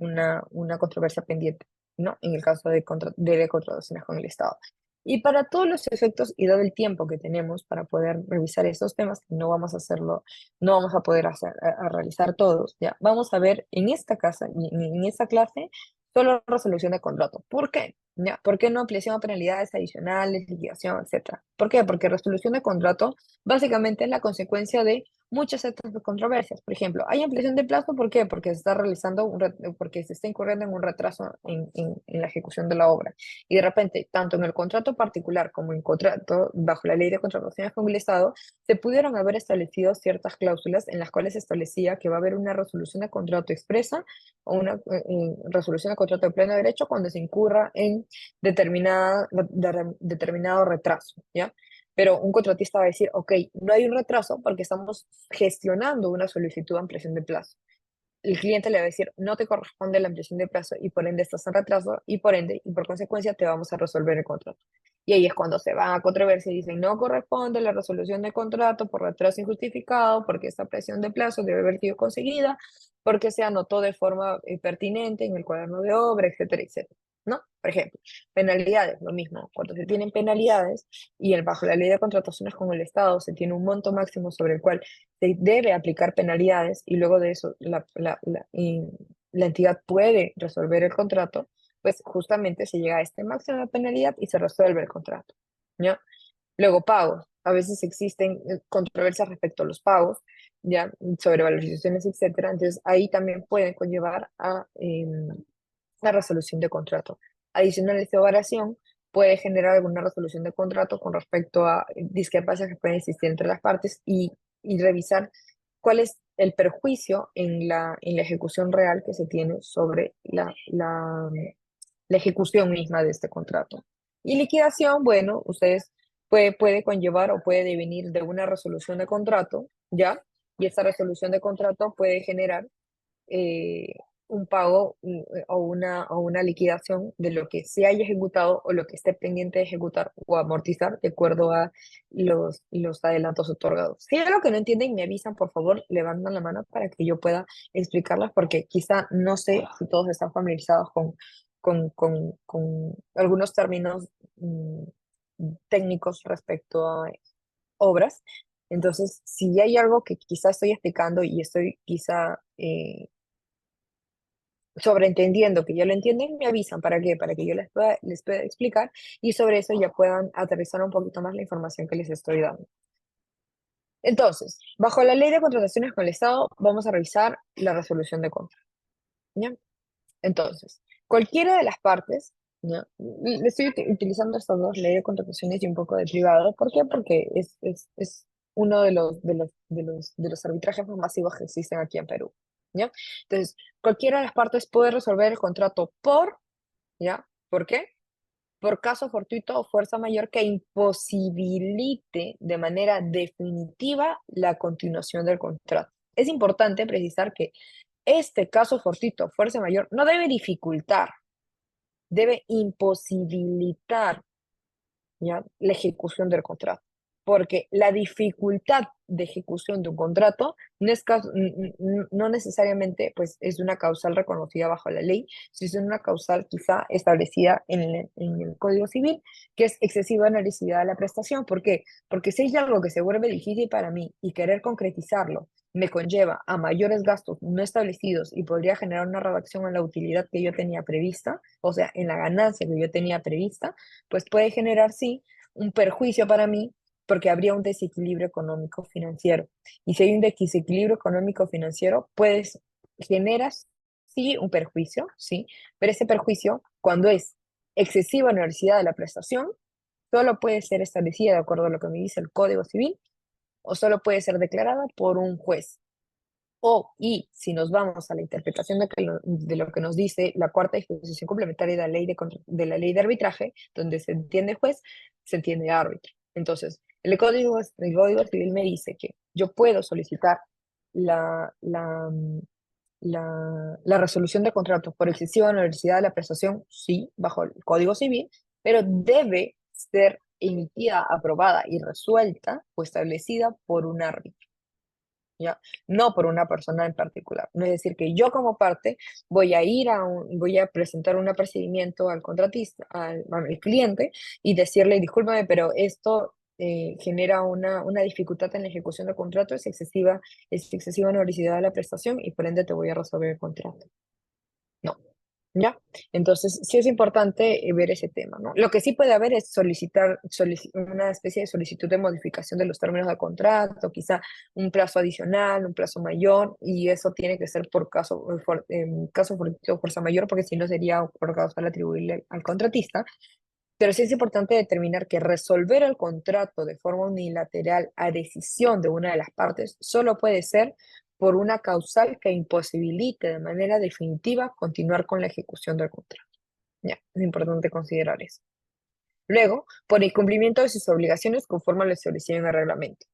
controversia pendiente, ¿no? En el caso de contrataciones con el Estado. Y para todos los efectos y dado el tiempo que tenemos para poder revisar estos temas, que no vamos a hacerlo, no vamos a poder a realizar todos, ¿ya? Vamos a ver en esta casa, en esta clase, solo resolución de contrato. ¿Por qué? ¿Ya? ¿Por qué no ampliación a penalidades adicionales, liquidación, etcétera? ¿Por qué? Porque resolución de contrato básicamente es la consecuencia de muchas otras controversias. Por ejemplo, hay ampliación de plazo, ¿por qué? Porque se está realizando porque se está incurriendo en un retraso en la ejecución de la obra. Y de repente, tanto en el contrato particular como en contrato bajo la ley de contrataciones con el Estado, se pudieron haber establecido ciertas cláusulas en las cuales se establecía que va a haber una resolución de contrato expresa o una resolución de contrato de pleno derecho cuando se incurra en determinado retraso, ¿ya? Pero un contratista va a decir, ok, no hay un retraso porque estamos gestionando una solicitud de ampliación de plazo. El cliente le va a decir, no te corresponde la ampliación de plazo y por ende estás en retraso y por ende y por consecuencia te vamos a resolver el contrato. Y ahí es cuando se van a controversia y dicen, no corresponde la resolución de contrato por retraso injustificado, porque esta ampliación de plazo debe haber sido conseguida, porque se anotó de forma pertinente en el cuaderno de obra, etcétera, etcétera. ¿No? Por ejemplo, penalidades, lo mismo. Cuando se tienen penalidades y bajo la ley de contrataciones con el Estado se tiene un monto máximo sobre el cual se debe aplicar penalidades y luego de eso la entidad puede resolver el contrato, pues justamente se llega a este máximo de penalidad y se resuelve el contrato, ¿ya? Luego, pagos. A veces existen controversias respecto a los pagos, ¿ya? Sobre valorizaciones, etcétera. Entonces, ahí también pueden conllevar a la resolución de contrato. Adicionales de variación puede generar alguna resolución de contrato con respecto a discrepancias que pueden existir entre las partes y revisar cuál es el perjuicio en la ejecución real que se tiene sobre la ejecución misma de este contrato. Y liquidación, bueno, ustedes puede conllevar o puede devenir de una resolución de contrato, ¿ya? Y esta resolución de contrato puede generar eh, un pago o una liquidación de lo que se haya ejecutado o lo que esté pendiente de ejecutar o amortizar de acuerdo a los adelantos otorgados. Si hay algo que no entienden, me avisan, por favor, levantan la mano para que yo pueda explicarlas, porque quizá no sé si todos están familiarizados con algunos términos técnicos respecto a obras. Entonces, si hay algo que quizá estoy explicando y estoy quizá sobreentendiendo que ya lo entienden, me avisan. ¿Para qué? Para que yo les pueda explicar y sobre eso ya puedan aterrizar un poquito más la información que les estoy dando. Entonces, bajo la ley de contrataciones con el Estado, vamos a revisar la resolución de contrato. ¿Ya? Entonces, cualquiera de las partes, ¿ya? Le estoy utilizando estas dos, ley de contrataciones y un poco de privado. ¿Por qué? Porque es uno de los arbitrajes más masivos que existen aquí en Perú. ¿Ya? Entonces, cualquiera de las partes puede resolver el contrato ¿ya? ¿Por qué? Por caso fortuito o fuerza mayor que imposibilite de manera definitiva la continuación del contrato. Es importante precisar que este caso fortuito o fuerza mayor no debe dificultar, debe imposibilitar, ¿ya? La ejecución del contrato. Porque la dificultad de ejecución de un contrato no necesariamente pues, es una causal reconocida bajo la ley, sino es una causal quizá establecida en el Código Civil, que es excesiva onerosidad de la prestación. ¿Por qué? Porque si hay algo que se vuelve difícil para mí y querer concretizarlo me conlleva a mayores gastos no establecidos y podría generar una reducción en la utilidad que yo tenía prevista, o sea, en la ganancia que yo tenía prevista, pues puede generar, sí, un perjuicio para mí porque habría un desequilibrio económico financiero. Y si hay un desequilibrio económico financiero, pues generas, sí, un perjuicio, sí, pero ese perjuicio, cuando es excesiva onerosidad de la prestación, solo puede ser establecida de acuerdo a lo que me dice el Código Civil o solo puede ser declarada por un juez. Y si nos vamos a la interpretación de lo que nos dice la cuarta disposición complementaria de la ley de arbitraje, donde se entiende juez, se entiende árbitro. Entonces, el Código Civil me dice que yo puedo solicitar la, la, la resolución de contrato por excesiva onerosidad de la prestación, sí, bajo el Código Civil, pero debe ser emitida, aprobada y resuelta o establecida por un árbitro. ¿Ya? No por una persona en particular. No es decir, que yo como parte voy a presentar un procedimiento al contratista, al cliente, y decirle, discúlpame, pero esto genera una dificultad en la ejecución del contrato, es excesiva onerosidad de la prestación y por ende te voy a resolver el contrato. No. ¿Ya? Entonces, sí es importante ver ese tema, ¿no? Lo que sí puede haber es una especie de solicitud de modificación de los términos del contrato, quizá un plazo adicional, un plazo mayor, y eso tiene que ser por caso fortuito o fuerza mayor, porque si no sería por causa atribuible al contratista. Pero sí es importante determinar que resolver el contrato de forma unilateral a decisión de una de las partes solo puede ser por una causal que imposibilite de manera definitiva continuar con la ejecución del contrato. Ya, es importante considerar eso. Luego, por incumplimiento de sus obligaciones conforme a lo establecido en el reglamento.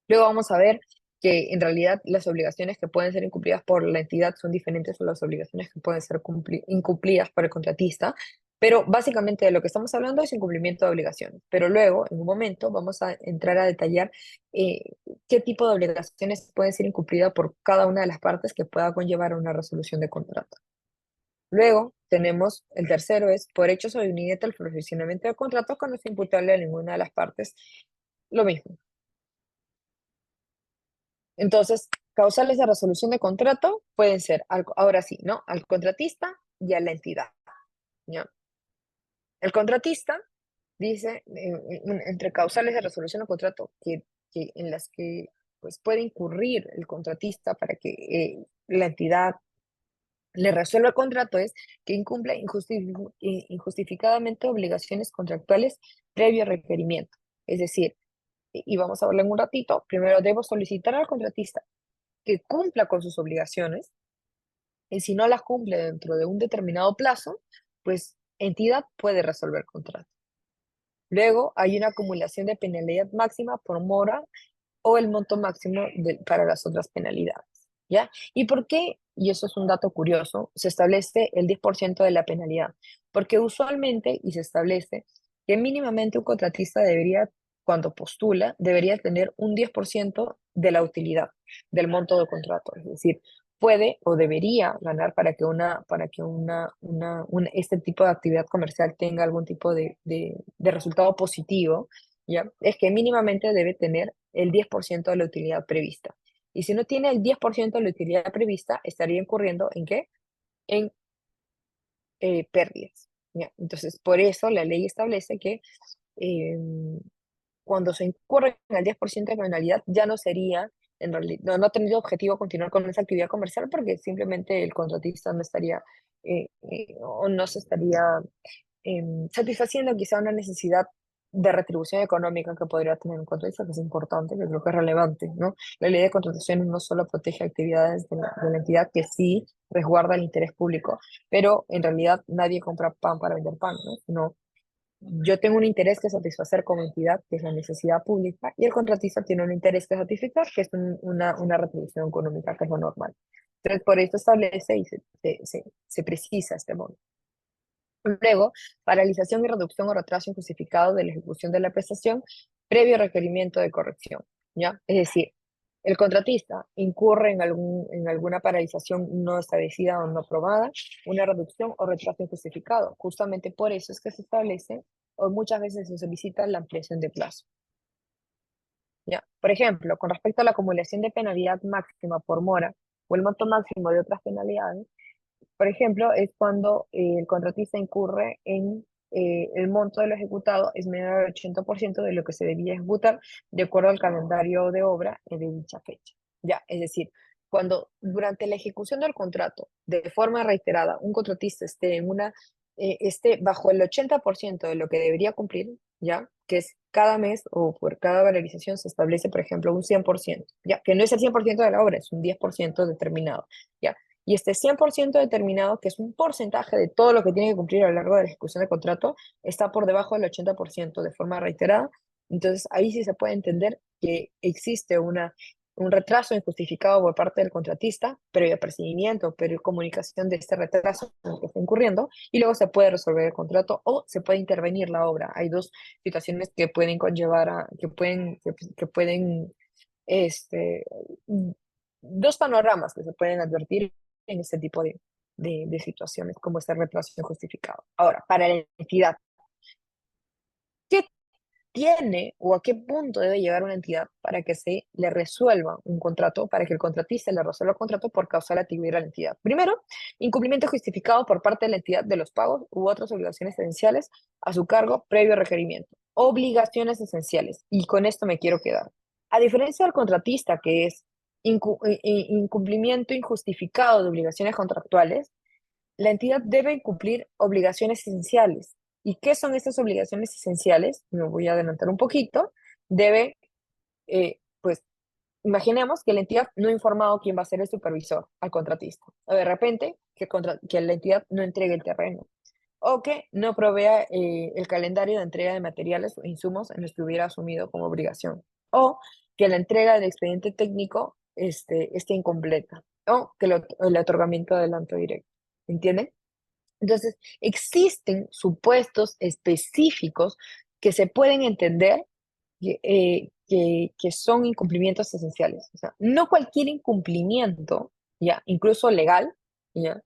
Luego vamos a ver que en realidad las obligaciones que pueden ser incumplidas por la entidad son diferentes a las obligaciones que pueden ser incumplidas por el contratista, pero básicamente de lo que estamos hablando es incumplimiento de obligaciones. Pero luego, en un momento, vamos a entrar a detallar eh, qué tipo de obligaciones pueden ser incumplidas por cada una de las partes que pueda conllevar a una resolución de contrato. Luego tenemos el tercero es por hechos o incidente el funcionamiento del contrato que no es imputable a ninguna de las partes. Lo mismo. Entonces, causales de resolución de contrato pueden ser, ahora sí, ¿no? Al contratista y a la entidad, ¿ya? El contratista dice, entre causales de resolución de contrato, en las que pues, puede incurrir el contratista para que la entidad le resuelva el contrato es que incumple injustificadamente obligaciones contractuales previo requerimiento. Es decir, y vamos a verlo en un ratito, primero debo solicitar al contratista que cumpla con sus obligaciones, y si no las cumple dentro de un determinado plazo, pues entidad puede resolver el contrato. Luego hay una acumulación de penalidad máxima por mora o el monto máximo para las otras penalidades, ¿ya? ¿Y por qué? Y eso es un dato curioso, se establece el 10% de la penalidad, porque usualmente, y se establece, que mínimamente un contratista debería, cuando postula, debería tener un 10% de la utilidad del monto del contrato, es decir, puede o debería ganar para que este tipo de actividad comercial tenga algún tipo de resultado positivo, ¿ya? Es que mínimamente debe tener el 10% de la utilidad prevista. Y si no tiene el 10% de la utilidad prevista, estaría incurriendo ¿en qué? En pérdidas, ¿ya? Entonces, por eso la ley establece que em, cuando se incurre en el 10% de penalidad, ya no sería, en realidad, no tendría objetivo continuar con esa actividad comercial porque simplemente el contratista no estaría o no se estaría satisfaciendo quizá una necesidad de retribución económica que podría tener un contratista, que es importante, que creo que es relevante, ¿no? La ley de contratación no solo protege actividades de la entidad que sí resguarda el interés público, pero en realidad nadie compra pan para vender pan, ¿no? Sino yo tengo un interés que satisfacer como entidad, que es la necesidad pública, y el contratista tiene un interés que satisfacer, que es una retribución económica, que es lo normal. Entonces, por esto establece y se precisa este modo. Luego, paralización y reducción o retraso injustificado de la ejecución de la prestación previo requerimiento de corrección, ¿ya? Es decir, el contratista incurre en alguna paralización no establecida o no aprobada, una reducción o retraso injustificado. Justamente por eso es que se establece o muchas veces se solicita la ampliación de plazo, ¿ya? Por ejemplo, con respecto a la acumulación de penalidad máxima por mora o el monto máximo de otras penalidades, por ejemplo, es cuando el contratista incurre en el monto de lo ejecutado es menor al 80% de lo que se debía ejecutar de acuerdo al calendario de obra de dicha fecha. Ya, es decir, cuando durante la ejecución del contrato, de forma reiterada, un contratista esté bajo el 80% de lo que debería cumplir, ya, que es cada mes o por cada valorización se establece, por ejemplo, un 100%, ya, que no es el 100% de la obra, es un 10% determinado, ya. Y este 100% determinado, que es un porcentaje de todo lo que tiene que cumplir a lo largo de la ejecución del contrato, está por debajo del 80% de forma reiterada. Entonces, ahí sí se puede entender que existe un retraso injustificado por parte del contratista, previo procedimiento, previo comunicación de este retraso en el que está incurriendo, y luego se puede resolver el contrato o se puede intervenir la obra. Hay dos situaciones que pueden conllevar que pueden este, dos panoramas que se pueden advertir en este tipo de situaciones, como este retraso injustificado. Ahora, para la entidad, ¿qué tiene o a qué punto debe llegar una entidad para que se le resuelva un contrato, para que el contratista le resuelva el contrato por causa de la actividad de la entidad? Primero, incumplimiento justificado por parte de la entidad de los pagos u otras obligaciones esenciales a su cargo previo requerimiento. Obligaciones esenciales, y con esto me quiero quedar. A diferencia del contratista, que es incumplimiento injustificado de obligaciones contractuales, la entidad debe cumplir obligaciones esenciales. ¿Y qué son estas obligaciones esenciales? Me voy a adelantar un poquito. Debe, pues, imaginemos que la entidad no ha informado quién va a ser el supervisor al contratista. O de repente, que la entidad no entregue el terreno. O que no provea el calendario de entrega de materiales o insumos en los que hubiera asumido como obligación. O que la entrega del expediente técnico esté incompleta. O que el otorgamiento de adelanto directo. ¿Entienden? Entonces, existen supuestos específicos que se pueden entender que son incumplimientos esenciales. O sea, no cualquier incumplimiento, ya, incluso legal, ya,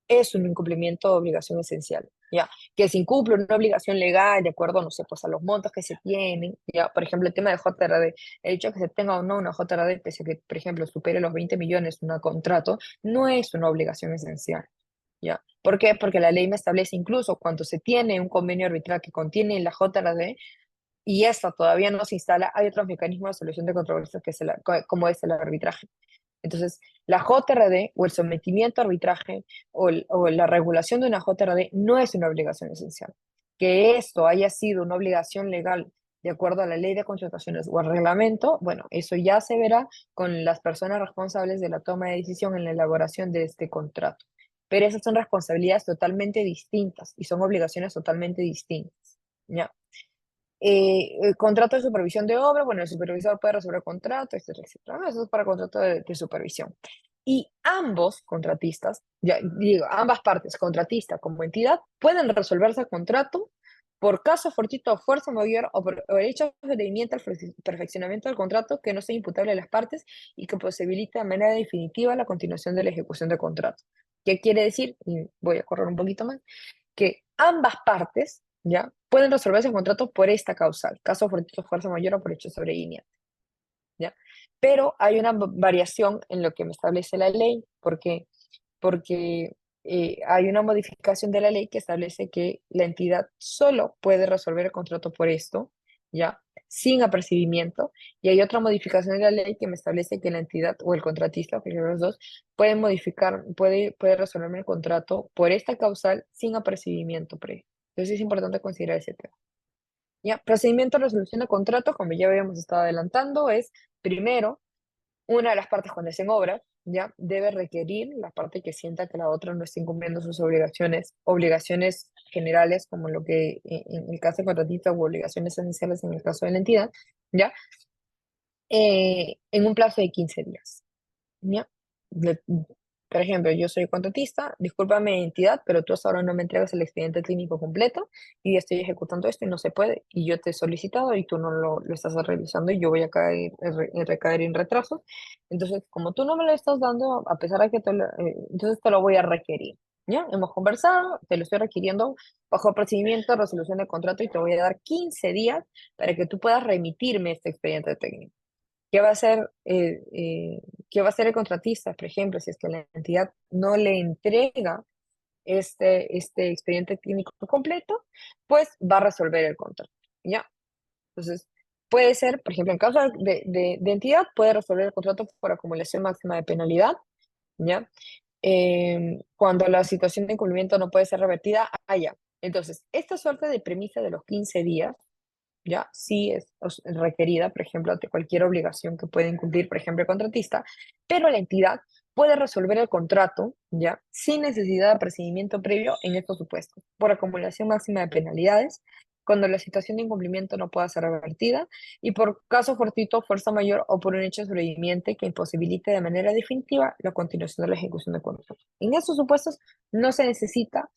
es un incumplimiento de obligación esencial, ya, que se incumple una obligación legal de acuerdo, no sé, pues a los montos que se tienen, ya, por ejemplo, el tema de JRD, el hecho de que se tenga o no una JRD, pese a que, por ejemplo, supere los 20 millones un contrato, no es una obligación esencial. ¿Ya? ¿Por qué? Porque la ley me establece incluso cuando se tiene un convenio arbitral que contiene la JRD y esta todavía no se instala, hay otros mecanismos de solución de controversias que como es el arbitraje. Entonces, la JRD o el sometimiento a arbitraje o la regulación de una JRD no es una obligación esencial. Que esto haya sido una obligación legal de acuerdo a la ley de contrataciones o al reglamento, bueno, eso ya se verá con las personas responsables de la toma de decisión en la elaboración de este contrato. Pero esas son responsabilidades totalmente distintas y son obligaciones totalmente distintas. ¿Ya? El contrato de supervisión de obra, bueno, el supervisor puede resolver el contrato, etcétera, etcétera, ¿no? Eso es para contrato de supervisión. Y ambos contratistas, ya digo, ambas partes, contratista como entidad, pueden resolverse el contrato por caso fortuito o fuerza mayor o el hecho de procedimiento al perfeccionamiento del contrato que no sea imputable a las partes y que posibilite de manera definitiva la continuación de la ejecución del contrato. ¿Qué quiere decir? Y voy a correr un poquito más, que ambas partes, ¿ya? Pueden resolverse en contrato por esta causal, caso fortuito, fuerza mayor o por hecho sobreviniente, ¿ya? Pero hay una variación en lo que me establece la ley, porque hay una modificación de la ley que establece que la entidad solo puede resolver el contrato por esto, ¿ya? Sin apercibimiento, y hay otra modificación de la ley que me establece que la entidad o el contratista, que son los dos, puede resolverme el contrato por esta causal sin apercibimiento previo. Entonces es importante considerar ese tema. ¿Ya? Procedimiento de resolución de contrato, como ya habíamos estado adelantando, es primero una de las partes cuando es en obra, ya debe requerir la parte que sienta que la otra no está incumpliendo sus obligaciones generales, como lo que en el caso del contratista u obligaciones esenciales en el caso de la entidad, ya, en un plazo de 15 días. ¿Ya? Le- por ejemplo, yo soy contratista, discúlpame entidad, pero tú hasta ahora no me entregas el expediente clínico completo y estoy ejecutando esto y no se puede. Y yo te he solicitado y tú no lo estás realizando y yo voy a recaer en retrasos. Entonces, como tú no me lo estás dando, a pesar de que entonces te lo voy a requerir. ¿Ya? Hemos conversado, te lo estoy requiriendo bajo procedimiento de resolución de contrato y te voy a dar 15 días para que tú puedas remitirme este expediente técnico. ¿Qué va a hacer, qué va a hacer el contratista, por ejemplo, si es que la entidad no le entrega este expediente clínico completo? Pues va a resolver el contrato, ¿ya? Entonces, puede ser, por ejemplo, en caso de entidad, puede resolver el contrato por acumulación máxima de penalidad, ¿ya? Cuando la situación de incumplimiento no puede ser revertida, allá. Entonces, esta suerte de premisa de los 15 días ¿ya? Sí es requerida, por ejemplo, ante cualquier obligación que pueda incumplir, por ejemplo, el contratista, pero la entidad puede resolver el contrato, ¿ya? Sin necesidad de procedimiento previo en estos supuestos, por acumulación máxima de penalidades, cuando la situación de incumplimiento no pueda ser revertida, y por caso fortuito, fuerza mayor o por un hecho sobreviviente que imposibilite de manera definitiva la continuación de la ejecución del contrato. En estos supuestos no se necesita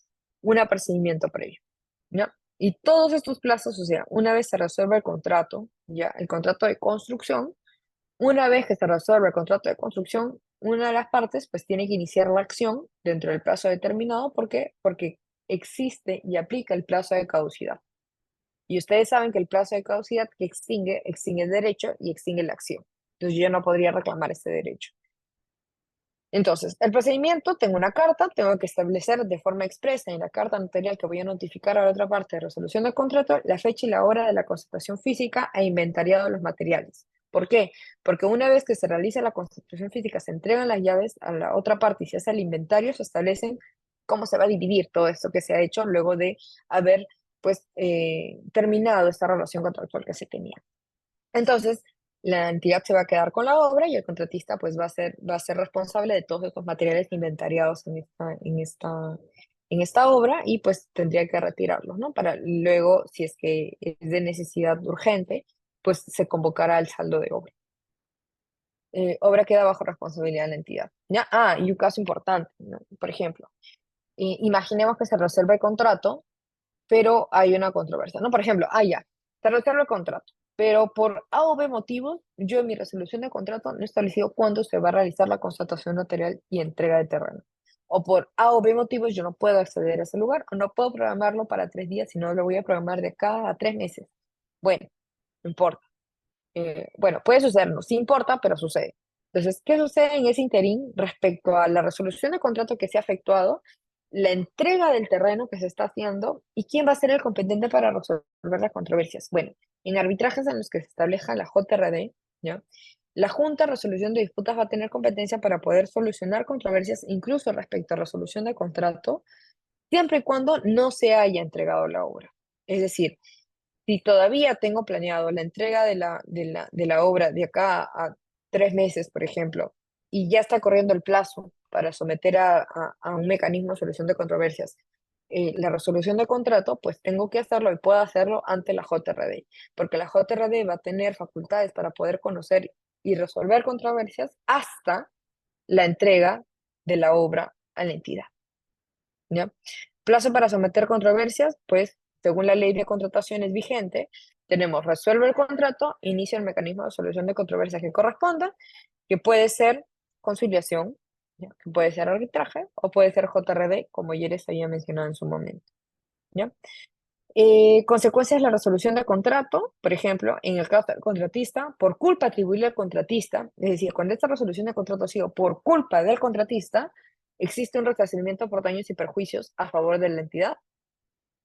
un procedimiento previo, ¿ya? Y todos estos plazos, o sea, una vez se resuelve el contrato, ya, el contrato de construcción, una vez que se resuelve el contrato de construcción, una de las partes pues tiene que iniciar la acción dentro del plazo determinado. ¿Por qué? Porque existe y aplica el plazo de caducidad. Y ustedes saben que el plazo de caducidad que extingue el derecho y extingue la acción. Entonces yo no podría reclamar este derecho. Entonces, el procedimiento, tengo una carta, tengo que establecer de forma expresa en la carta notarial que voy a notificar a la otra parte de resolución del contrato la fecha y la hora de la constatación física e inventariado de los materiales. ¿Por qué? Porque una vez que se realiza la constitución física, se entregan las llaves a la otra parte y se hace el inventario, se establecen cómo se va a dividir todo esto que se ha hecho luego de haber pues terminado esta relación contractual que se tenía. Entonces, la entidad se va a quedar con la obra y el contratista pues va a ser responsable de todos estos materiales inventariados en esta obra y pues tendría que retirarlos, ¿no? Para luego, si es que es de necesidad urgente, pues se convocará al saldo de obra. Obra queda bajo responsabilidad de la entidad, ¿ya? Ah, y un caso importante, ¿no? Por ejemplo, imaginemos que se resuelve el contrato pero hay una controversia, ¿no? Por ejemplo, ya, se resuelve el contrato, pero por A o B motivos, yo en mi resolución de contrato no he establecido cuándo se va a realizar la constatación notarial y entrega de terreno. O por A o B motivos, yo no puedo acceder a ese lugar, o no puedo programarlo para 3 días, sino lo voy a programar de acá a 3 meses. Bueno, no importa. Bueno, puede suceder, no, sí importa, pero sucede. Entonces, ¿qué sucede en ese interín respecto a la resolución de contrato que se ha efectuado, la entrega del terreno que se está haciendo y quién va a ser el competente para resolver las controversias? Bueno, en arbitrajes en los que se establezca la JRD, ¿ya? La Junta de Resolución de Disputas va a tener competencia para poder solucionar controversias, incluso respecto a resolución de contrato, siempre y cuando no se haya entregado la obra. Es decir, si todavía tengo planeado la entrega de la obra de acá a 3 meses, por ejemplo, y ya está corriendo el plazo para someter a un mecanismo de solución de controversias, la resolución de contrato, pues tengo que hacerlo y puedo hacerlo ante la JRD, porque la JRD va a tener facultades para poder conocer y resolver controversias hasta la entrega de la obra a la entidad. ¿Ya? Plazo para someter controversias, pues según la ley de contrataciones vigente, tenemos resuelve el contrato, inicia el mecanismo de solución de controversias que corresponda, que puede ser conciliación, ¿ya? Que puede ser arbitraje o puede ser JRD, como ya les había mencionado en su momento. ¿Ya? Consecuencias de la resolución de contrato, por ejemplo, en el caso del contratista, por culpa atribuible al contratista, es decir, cuando esta resolución de contrato ha sido por culpa del contratista, existe un resarcimiento por daños y perjuicios a favor de la entidad,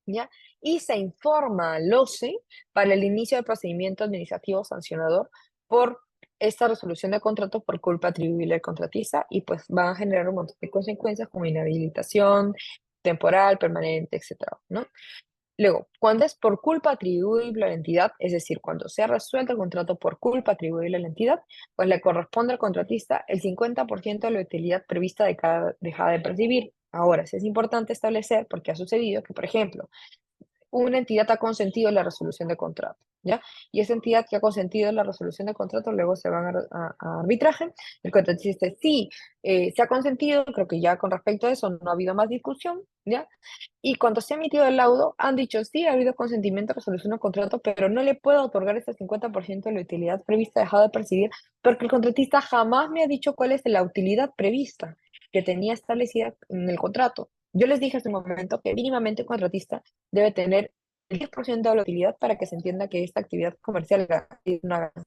¿ya? Y se informa al OCE para el inicio del procedimiento administrativo sancionador por esta resolución de contrato por culpa atribuible al contratista y pues van a generar un montón de consecuencias como inhabilitación temporal, permanente, etcétera, ¿no? Luego, cuando es por culpa atribuible a la entidad, es decir, cuando se ha resuelto el contrato por culpa atribuible a la entidad, pues le corresponde al contratista el 50% de la utilidad prevista de cada dejada de percibir. Ahora, sí es importante establecer, porque ha sucedido que, por ejemplo, una entidad ha consentido la resolución de contrato, ¿ya? Y esa entidad que ha consentido la resolución de contrato luego se van a arbitraje. El contratista dice, sí, se ha consentido, creo que ya con respecto a eso no ha habido más discusión, ¿ya? Y cuando se ha emitido el laudo, han dicho, sí, ha habido consentimiento a resolución de contrato, pero no le puedo otorgar este 50% de la utilidad prevista dejada de percibir, porque el contratista jamás me ha dicho cuál es la utilidad prevista que tenía establecida en el contrato. Yo les dije hace un momento que mínimamente un contratista debe tener el 10% de la utilidad para que se entienda que esta actividad comercial es una ganancia.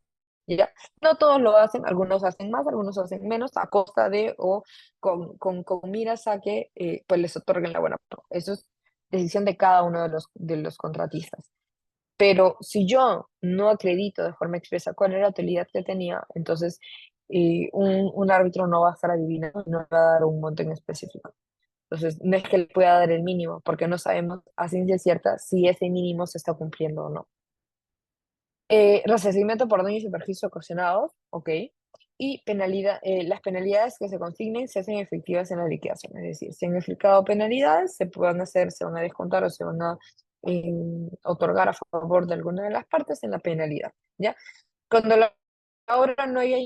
¿Ya? No todos lo hacen, algunos hacen más, algunos hacen menos, a costa de o con miras a que pues les otorguen la buena paga. Eso es decisión de cada uno de los contratistas. Pero si yo no acredito de forma expresa cuál era la utilidad que tenía, entonces un árbitro no va a estar adivinando, no va a dar un monto en específico. Entonces, no es que le pueda dar el mínimo, porque no sabemos a ciencia cierta si ese mínimo se está cumpliendo o no. Resarcimiento por daños y perjuicios ocasionados, ok. Y penalidad, las penalidades que se consignen se hacen efectivas en la liquidación. Es decir, si han aplicado penalidades, se pueden hacer, se van a descontar o se van a otorgar a favor de alguna de las partes en la penalidad, ¿ya? Cuando la obra no haya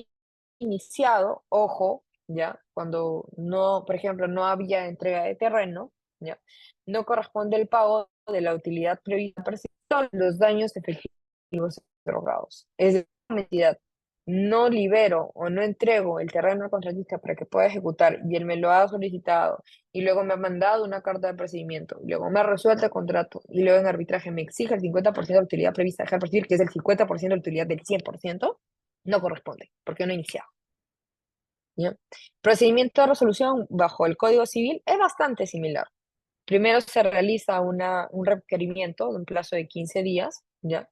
iniciado, ojo, ¿ya? Cuando no, por ejemplo, no había entrega de terreno, ¿ya? No corresponde el pago de la utilidad prevista para los daños efectivos derogados. Es decir, una entidad no libero o no entrego el terreno al contratista para que pueda ejecutar y él me lo ha solicitado y luego me ha mandado una carta de procedimiento, y luego me ha resuelto el contrato y luego en arbitraje me exige el 50% de utilidad prevista, dejar percibir que es el 50% de utilidad del 100%, no corresponde, porque no he iniciado. ¿Ya? Procedimiento de resolución bajo el Código Civil es bastante similar. Primero se realiza un requerimiento de un plazo de 15 días, ¿ya?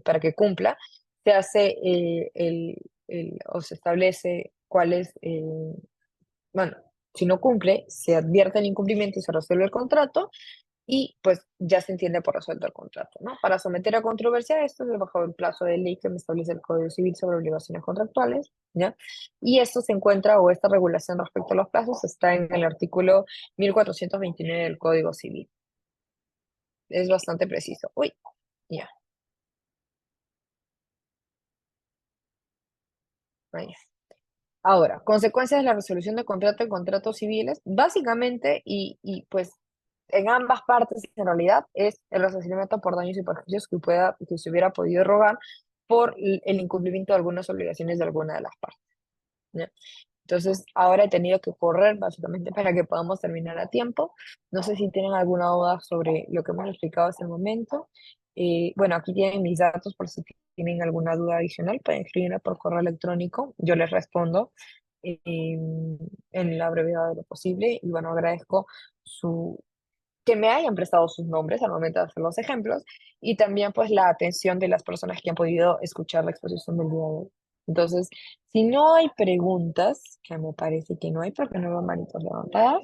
Para que cumpla. Se hace o se establece cuál es, bueno, si no cumple, se advierte el incumplimiento y se resuelve el contrato y pues ya se entiende por resuelto el contrato, ¿no? Para someter a controversia esto es bajo el plazo de ley que me establece el Código Civil sobre obligaciones contractuales, ¿ya? Y esto se encuentra, o esta regulación respecto a los plazos, está en el artículo 1429 del Código Civil. Es bastante preciso. Uy, ya, ahí. Ahora, consecuencias de la resolución de contrato en contratos civiles, básicamente, pues en ambas partes en realidad es el resarcimiento por daños y perjuicios que se hubiera podido rogar por el incumplimiento de algunas obligaciones de alguna de las partes, ¿ya? Entonces, ahora he tenido que correr básicamente para que podamos terminar a tiempo. No sé si tienen alguna duda sobre lo que hemos explicado hasta el momento. Bueno, aquí tienen mis datos por si tienen alguna duda adicional, pueden escribirme por correo electrónico. Yo les respondo en la brevedad de lo posible. Y bueno, agradezco que me hayan prestado sus nombres al momento de hacer los ejemplos y también pues la atención de las personas que han podido escuchar la exposición del día de hoy. Entonces, si no hay preguntas, que me parece que no hay porque no veo manitos levantadas,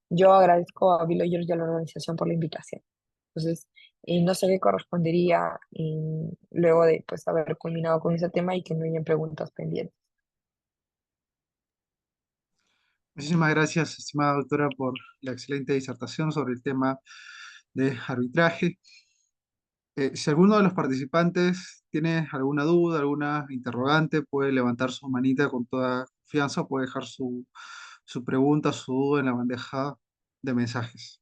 yo agradezco a Vilo George y a la organización por la invitación. Entonces, no sé qué correspondería luego de pues haber culminado con ese tema y que no hayan preguntas pendientes. Muchísimas gracias, estimada doctora, por la excelente disertación sobre el tema de arbitraje. Si alguno de los participantes tiene alguna duda, alguna interrogante, puede levantar su manita con toda confianza, puede dejar su pregunta, su duda en la bandeja de mensajes.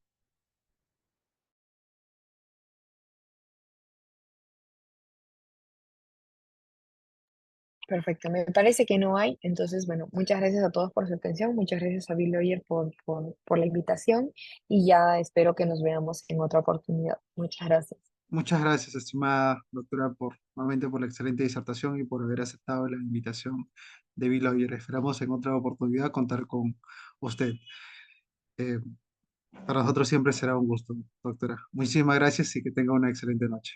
Perfecto, me parece que no hay. Entonces, bueno, muchas gracias a todos por su atención, muchas gracias a Bill Lawyer por la invitación y ya espero que nos veamos en otra oportunidad. Muchas gracias. Muchas gracias, estimada doctora, nuevamente por la excelente disertación y por haber aceptado la invitación de Bill Lawyer. Esperamos en otra oportunidad contar con usted. Eh, para nosotros siempre será un gusto, doctora. Muchísimas gracias y que tenga una excelente noche.